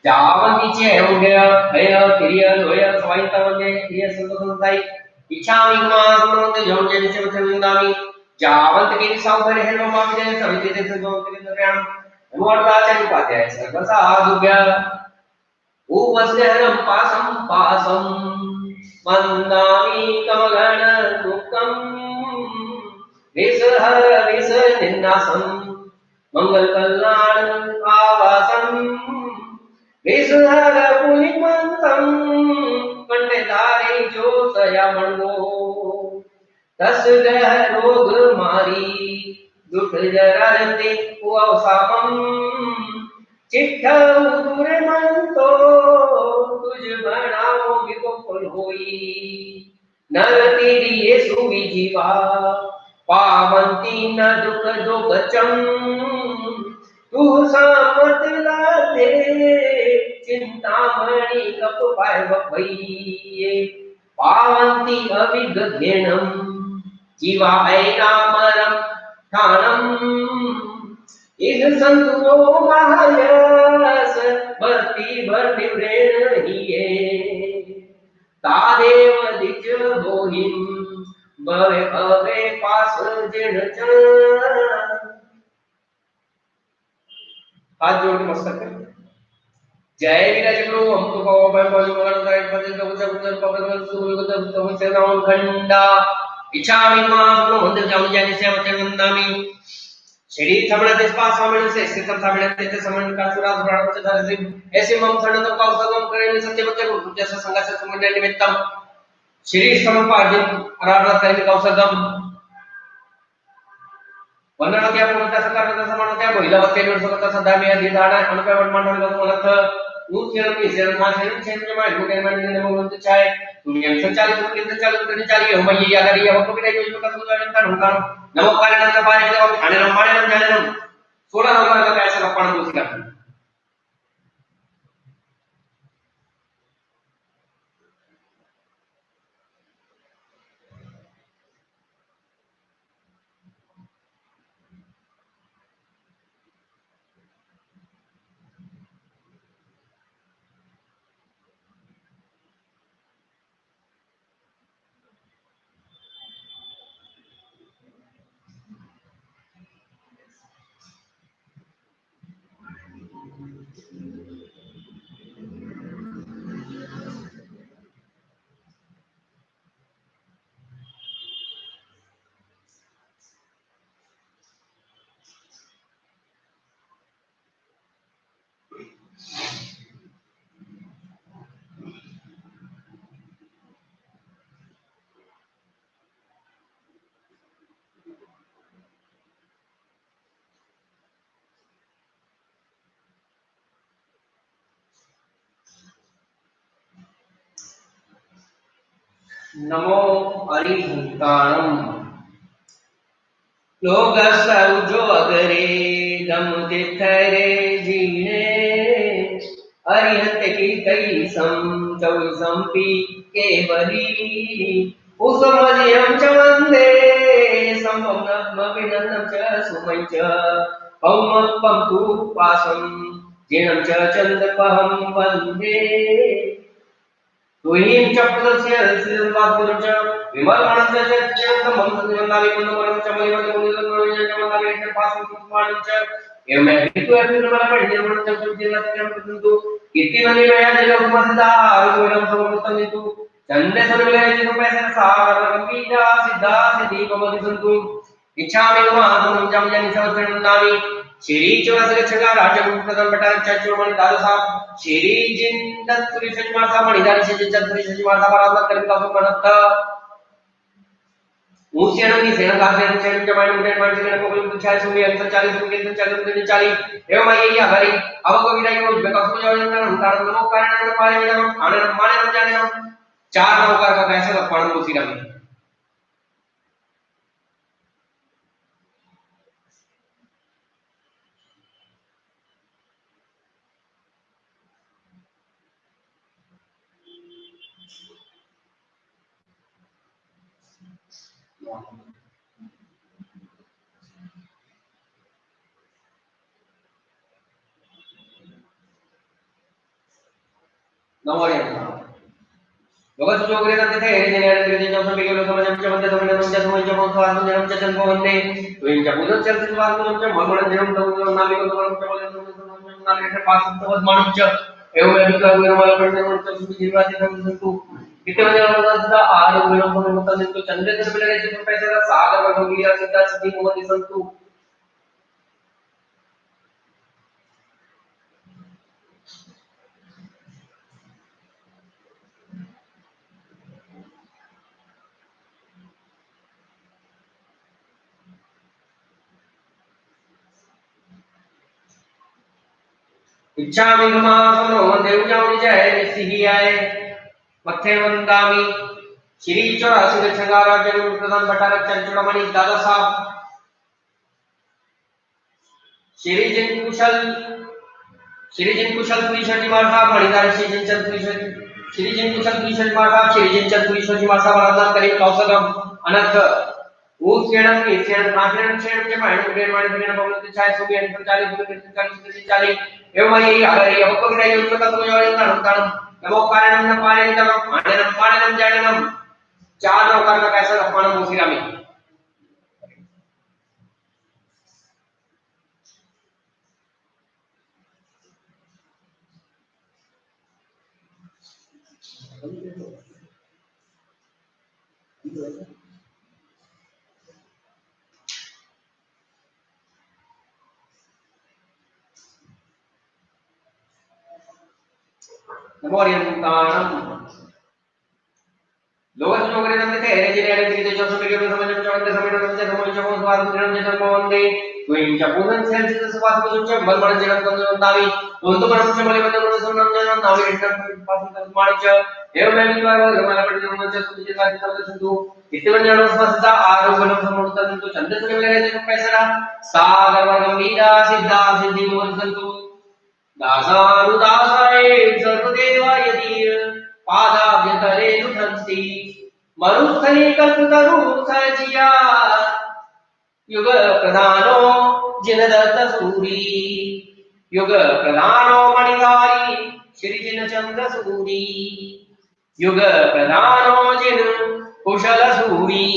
जावंती चे होंगे भय प्रिय लोय स्वाइतवने प्रिय संतोषंताई इच्छामि मासमोते जोंजे निसे वचनंदामि जावंत के साउभरे है नो मामिदे सविते से जोंते के दरयान नमोर्ताचन उपाध्याय सर्वसाधुभ्य उपस्यहरं पासं पासं मन्दामि कमगण दुःखं विसहर विसनिन्नासं मंगल कल्याण आवासं विसहर पुनिमंतं कंठधारी जो सया मंगो दस ग्रह रोग मारी दुख जरंती कुअवसामं चिट्ठ उदुरे मंतो तुझ बनाओ विपुल होई नरती येसु विजीवा पावंती न दुख दुखचम तू सामत लाते चिंतामणि कप पाय भई पावंती अविगघेणम जीवा ऐनामरम ठानम इस संतो महायस भक्ति भक्ति प्रेण हिये तादेव दिज बोहिम भवे अवे पास जिण हाथ जोड़ के मस्तक कर जय विराज गुरु हम तो पाव पाव पाव मंगल गाय पति तो उच्च उच्च पवन सुर गुद तो चरण खंडा इच्छा विमा गुरु मंदिर जाऊं जाने से वचन वंदामि शरीर थमण देश पास स्वामी से स्थित थमण तेज समन का सुराज प्राण को धर से ऐसे मम थण तो पाव सगम करे में सत्य बच्चे को जैसा संग से सुमन निमित्तम शरीर समपार्जन आराधना करने का सगम वंदना क्या पूर्णता सकारता समानता महिला वत्ते निर्सकता सदा मे अधिधाना अनुपय वर्णमान मनथ नूतन की शरण शरण क्षेत्र में गुणे मन ने मोहन चाहे दुनिया संचालित होकर संचालित करने चाहिए हम ये याद रही है हमको भी नहीं का सुधारन होगा नमो कारण पारे हम खाने हम माने हम जाने हम 16,000 का पैसा का पान दूसरा नमो हरिहंताणम लोग जो अगरे दम तिथरे जीने अरिहंत की कई सम चौसंपी केवली उसमधियम च वंदे संभवनम विनंदम च सुमंच पौमपम तु पासम जिणम च चंदपहम वंदे तुहिं चपलस्य सिलवादुरच विमलमणस्य चक्यंतमं सन्वन्दामि कुन्दवनं मयवति मुनिलग्नोय चमनावेश पासं पुष्पाणं एवं कीर्तिमणि मया जगमुपदा आरोग्यं समृद्धं हेतु चंद्र सुरविलयति सुपैसन सागर गंभीरा सिद्धा सिद्धि भवति संतु इच्छामि महात्मं जम जनि सहस्रनामी श्री चौरस गच्छगा राजं प्रदम बटार चचुमणि दासा श्री जिंदत पुरी सजमाता मणिदारी से जिंदत पुरी सजमाता बराबर करता सुमनत ऊंचेणं की सेना का सेना चरण जमाने मुझे मान से को कोई पूछा सुनी अंतर 40 सुनी अंतर 40 एवं मैं यही आधारी अब को विदाई को बेका को जाने हम कारण नमो कारण नमो पारे नमो आने माने नम जाने हम चार नौकर का कैसे लक्षण उसी रंग नवरे लोगस जोगरे करते थे हेरे जने हेरे जने जब भी लोग समझ समझ समझ समझ समझ जब हम स्वाद में जन्म चलन को वंदे तो इन जब उधर चलते स्वाद में जब मन जन्म तो नामी को तो चल नामी के पास तो मानुष एवं मैं भी कर वाला पढ़ने में तो जीवाती संतु कितने जन सदा आरोग्य लोगों में मतलब तो चंद्र से मिले रहते तो पैसे का सागर होगी या सीधा सीधी मोदी संतु इच्छामि समासनो देवजामि जय निस्सिहि आए मथे वंदामि श्री चौरासी गच्छगारा जरूर प्रधान भट्टार चंचुड़मणि दादा साहब श्री जिन कुशल पुरीशजी माता मणिदार श्री जिन चंद पुरीशजी श्री जिन कुशल पुरीशजी माता श्री जिन चंद पुरीशजी माता बराबर करीब कौसगम अनंत ऊस केणं की सेण नाचन सेण के मायण उडेन मायण बिना भगवती चाय सुबह अंतर 40 40 40 एवं यही आधारी अब को विदाई उच्च का तो योजना नमतान नमो कारणम न पारे नमः आनंदम पारणम जाननम चार नौकर का कैसा अपमान मोसिरामी नमो रियंताणम लोगस जोगरे नंदे थे हेरे जिने हेरे जिने जो सभी के समझ में चवंदे समझ में समझ जो स्वाद गुणन जन मोहंदे क्वीन चपुनन सेल से स्वाद को जो बल मन जन को नावी तो मन से मले बदन मन सुनन जन नावी रिटर्न पास कर माणिच एवं मैं भी बार गमाला पड़ जन मन से सुनिए का सब संतु इतने जन सदा आरोग्य समर्थन तो चंद्र से मिले रहते पैसा सागर गंभीरा सिद्धा सिद्धि मोहन संतु दासानुदासाय सर्वदेवाय धीर पादाभ्यतरे नुठन्ति मरुस्थली कल्पतरु सजिया युग प्रधानो जिनदत्त सूरी युग प्रधानो मणिधारी श्री जिन चंद्र सूरी युग प्रधानो जिन कुशल सूरी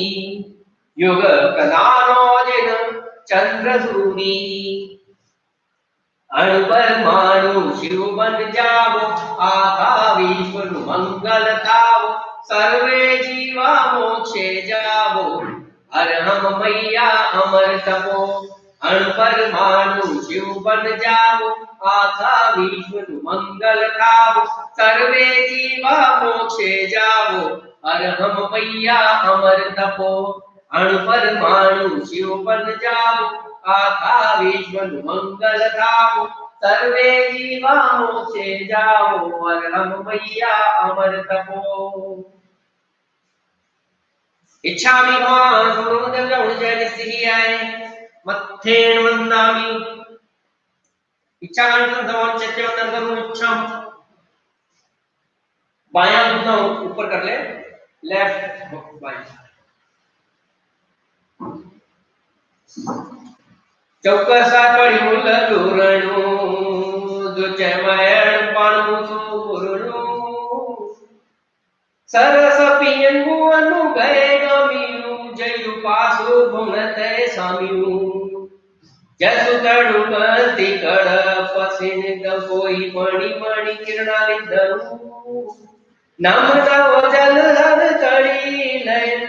युग प्रधानो जिन चंद्र सूरी अणुपरमाणु शिव बन जावो आका विश्व मंगल तावो सर्वे जीवा मोक्षे जावो अरहम मैया अमर तपो अणुपरमाणु शिव बन जावो आका विश्व मंगल तावो सर्वे जीवा मोक्षे जावो अरहम मैया अमर तपो अणुपरमाणु शिव बन जावो आका विश्व मंगल धामो सर्वे जीवा मोक्षे जाओ अरहम मैया अमर तपो इच्छामि भगवान सुरदेव जौन जय निस्सिहि आए मत्थेन वंदामि इच्छाकांक्षन समान चेत्य वंदन करूं इच्छाम बायां घुटना ऊपर कर ले लेफ्ट बायां चौकसा पड़ी मुल दूरणु जो चमयण पाणु सुरनु सरस पियनु अनु गए गमिनु जयु पासु भुनते सामिनु जसु तड़ु मति कड़ पसिन कोई मणि मणि किरणाली धनु नव नव जल हर कड़ी नयन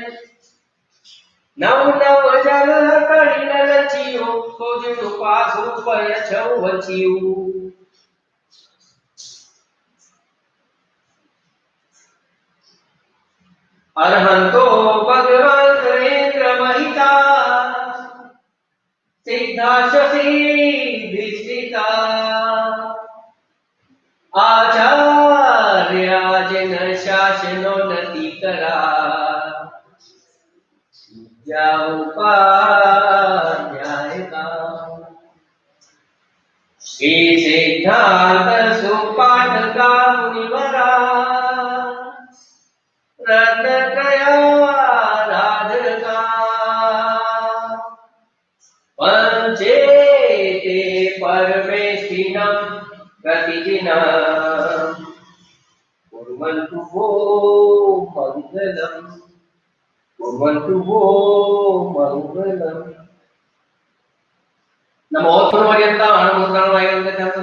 नव नव जल हर कड़ी नयन चियो सोजु पासु पय छौ वचियो अरहंतो भगवान सुरेंद्र महिता सिद्धाशसी दीक्षिता आचार्याजन शासनोन्नति करा उपाध्यायता हे सिद्धांत सुपाठ का मुनिवरा रत्न त्रया राधका पंचेते परमेष्ठिनं प्रतिदिनं कुर्वन्तु वो मंगलम् कुर्वन्तु वो मंगलम् नमो सर्वपर्यन्ता आनन्दोत्तरायं गच्छामि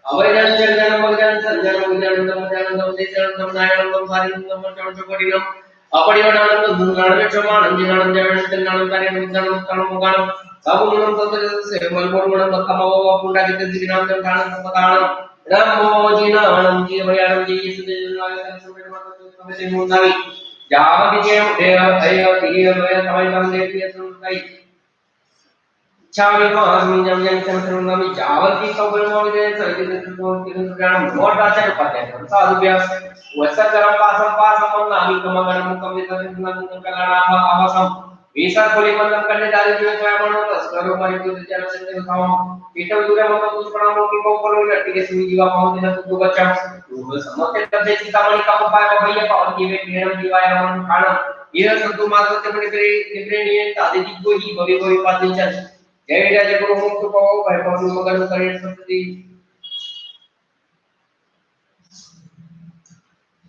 अवैजन जन मगजन संजन मगजन दम देशन नायन दम सारी दम चौचपड़िनम अपरिवनानंद गुणानंद क्षमानंद जिनानंद जयन तन्नानंद कार्य विद्यान तणम गानम साबुनम तत्से मलबोणम बक्कमव पुंडा जिते दिनाम गानम पदानम नमो जिनानंद जीवयानंद जीसुदेवाय तमसे मुंदावी जावति जयम देव अय तिय मय तमयम देवी सुनताई चावी मामी जम जम चंद्रनामी जावती सौगलमोगे सरिदिनों मोटाचार पते साधुव्यास वसकरम पासम नामी कमगणम कमितनकलनाम आवसम विसर पुलिमंदम कन्नेदारी जीवचामणो तस्करो परितु जनसंदेव खाम पीठम दूरमत पुष्पणामो की कोपलो लट्टिके सुई जीवा पावन दिन तुगु बच्चम समते तदे सीतामणि का उपाय भैया पावन जीवे नेरम जीवाय मन खाणम ये संतु मार्ग ते बड़े निप्रेणीय तादे दिगो ही भवे भवे पातिंचन जय राज गुरु मुक्त पाओ भाई पावन मगन करे संतति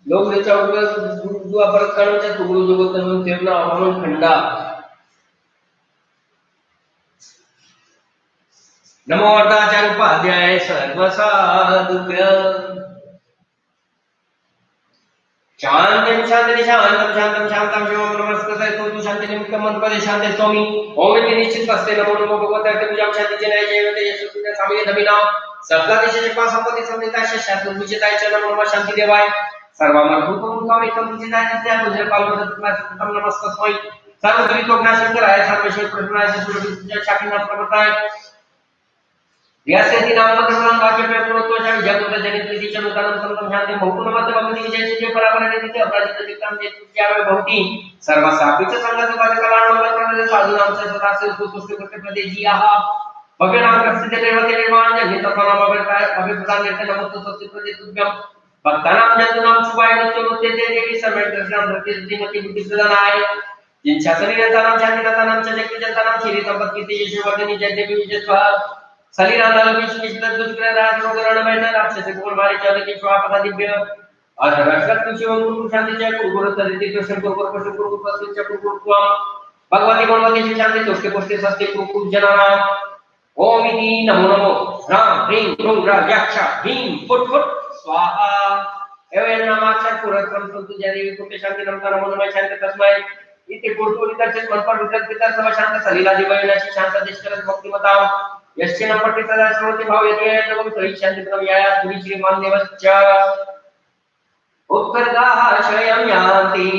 लोग ने चावल दुआ पर करण चे गुरु जगत में देवना आवन खंडा नमो अर्धाचार्य उपाध्याय सर्वसाधुभ्य शांतिं शांति शांतं शिवं नमस्कृत्य स्तुति शांति निमित्तं मंत्रपदे शांति स्वामी ओम इति निश्चितस्ते नमो नमो भगवते पूजां शांति जनाय जयवते यशस्विता सामये धमिना सकलादिश चक्वा संपत्ति समृद्धाय शांति विजिताय च नमो नमः शांति देवाय सर्वमद्भुतं कामितं विजिताय नित्याय पूज्य पालवदत्तम नमस्तस्मै सर्वद्वितोग्नाशंकराय सर्वेश्वर प्रसन्नाय सुरभिपूज्य शाकिनाथ प्रवर्ताय व्यासेति नाम भगवान वाक्य पे पुरोत्तोषामि जगत जनित विधि चनुतनं संतं शांति बहुपुनमत भक्ति विजय सुजय परावरणे नित्य अपराजित दिक्कम जे तुज्यावे भवति सर्वसापि च संगत पद कलाण मंगल प्रदे साधुनाम से सदा से उत्कृष्ट कृत्य प्रदे जियाः भगवान प्रसिद्ध देवते निर्माण जनित तपनाम अभिप्रदान निर्ते नमोस्तु सत्य प्रदे तुभ्यं भक्तानां जन्तुनां शुभाय नमोते देवी सर्वे कृष्णां प्रतिमति बुद्धि प्रदानाय जिनच्या शरीरानां शांतिनां च जगति जतानां श्री संपत्ति तेज वर्धनी जय देवी विजयस्वा सलीलाल विष्णु दुष्कर राज रोगरण में राक्षस गुण मारे चले की स्वापदा दिव्य और रक्षक शिव गुरु शांति जय गुरु तरिति कृष्ण गुरु पशु गुरु पशु च गुरु त्वम भगवती गुणवती शांति तुष्टि पुष्टि सत्य गुरु जनानाम ओम इति नमो नमो राम ह्रीं क्रूं राजा ह्रीं फुट फुट स्वाहा एवं नामाक्षर पुरस्त्रम संतु जय कुटे शांति नमः नमो नमः शांति तस्मै इति पुरुष दर्शन मन पर विकल्प पिता सब शांत सलीला दिव्यनाशी शांत दिष्कर भक्तिमता यश्चन पठितदा श्रोति भावयते तवं तैशान्तितं याया पुरी श्रीमान देवश्च उत्कर्गाः शयं यान्ति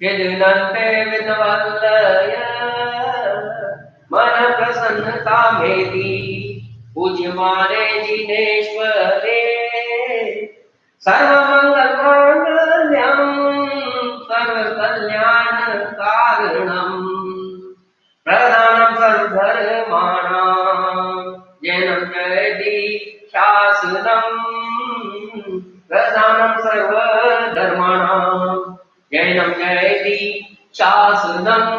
यदुनन्ते विदवल्लय मन प्रसन्नतामेति पूज्यमाने जिनेश्वरे सर्वमङ्गलमाङ्गल्यं सर्वकल्याणकारणम् प्रधानं सर्वधर्माणां जैनं जयति शासनं प्रधानं सर्वधर्माणां जैनं जयति शासनम्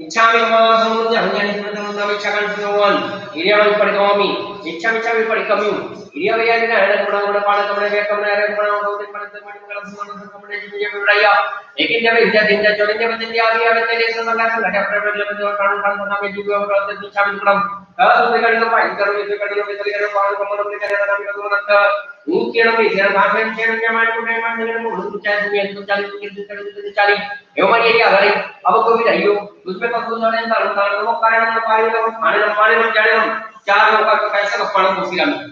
इच्छामि मासमुद्य हन्यानिस्मृतं इच्छाकांक्षितवान् इरियावि परिकमामि इच्छामि परिकम्यु इरियावयानि गुण पाणकमणे व्याकमणे रकमणे भौतिक पणतमणे मंगलम सुमनं कमणे जिय विड़ाया लेकिन जब विद्या दिन चोरिंगे बदलिया आगे आवे तेरे संगा संघटा प्रबल बदल कान कान नामे जुग प्रवृत्ति इच्छामि गुणम उपकरणं पाहिकरणं उपकरणं वितरणं पावन कमलं वितरणं नाम कमलत ऊक्यणं वितरणं भाषण चेण प्रमाण कुठे मांडणं म्हणून तुमच्या तुम्ही तुमच्या तुम्ही चाली एवढी येते आधारे अब कोई नहीं उसमें तो सुनने तारण तारण वो कारण पानी जाने चार लोग का कैसे पानी मुश्किल है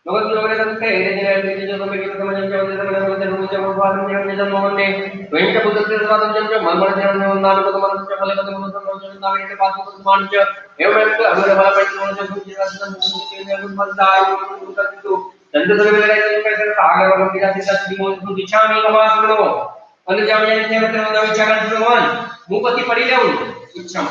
लोगों लोगों ने तो कहे रे जो तो मेरे समझ में आते हैं मैंने मुझे वो बात में जब मोहन ने वहीं के बुद्ध के बाद जब मन मन ने नाम को मन से भले को मन से नाम के बाद को मान जो एवं तो हमारे वाला बैठ जो कुछ के ने मजदार तो चंद्र से मिला है कैसे आगे वाला की जाति सच्ची मोन को दिशा में कमास करो अन्य जाम ने मतलब विचार कर भगवान मुपति पड़ी ले इच्छा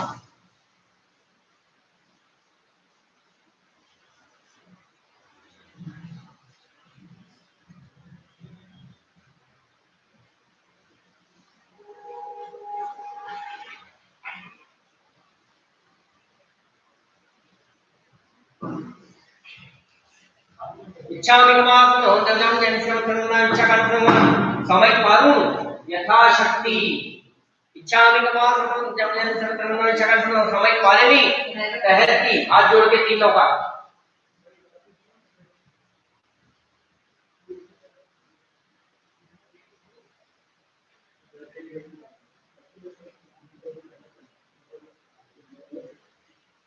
इच्छा मिलमात हो जजम जैसे करना इच्छा करते हो समय पालू यथाशक्ति इच्छा मिलमात हो जब जैसे करना इच्छा करते हो समय पाले नहीं कहती हाथ जोड़ के तीनों का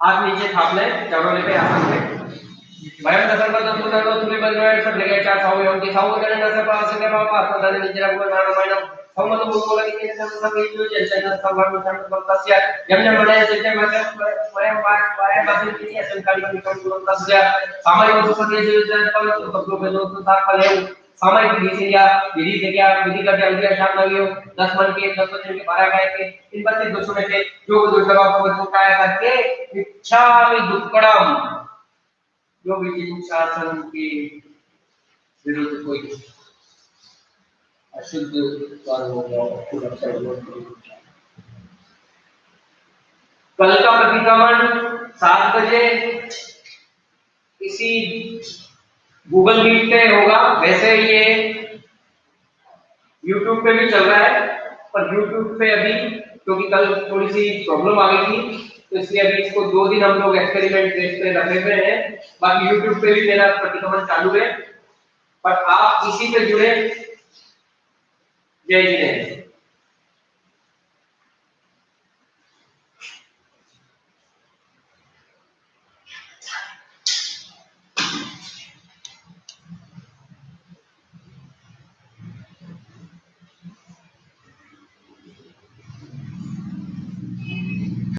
हाथ नीचे थाप ले चारों लेके आसन में भयम दसन पर तुम ना तुम्हें बंदवाए सब लगे चार साव एवं की साव करने न सब आसन के बाबा आसन दाने नीचे रखो नाम मायना हम तो बोल बोला कि सब सब ये जो जैसे न सब हम सब बंतस्य जब जब बड़े जैसे मतलब स्वयं वाय बातिल की असन काली की कम बंतस्य सामान्य वस्तु पर ये जो तो सब लोग जो साथ पले सामाजिक विधि या विधि से क्या विधि का जल्दी आसान लगियो 10 मन के 10 बच्चों के 12 गाय के इन 32 दोषों में से जो दुष्टवा को काय करके इच्छा में दुक्कड़म जो भी शासन के विरुद्ध कोई अशुद्ध कर्म होगा पूरा सर्वोत्तम कल का प्रतिक्रमण 7 बजे इसी गूगल मीट पे होगा वैसे ये YouTube पे भी चल रहा है पर YouTube पे अभी क्योंकि कल थोड़ी सी प्रॉब्लम आ गई थी तो इसलिए अभी इसको 2 दिन हम लोग एक्सपेरिमेंट बेस पे रखे हुए हैं बाकी YouTube पे भी मेरा प्रतिक्रमण चालू है पर आप इसी पे जुड़े जय जय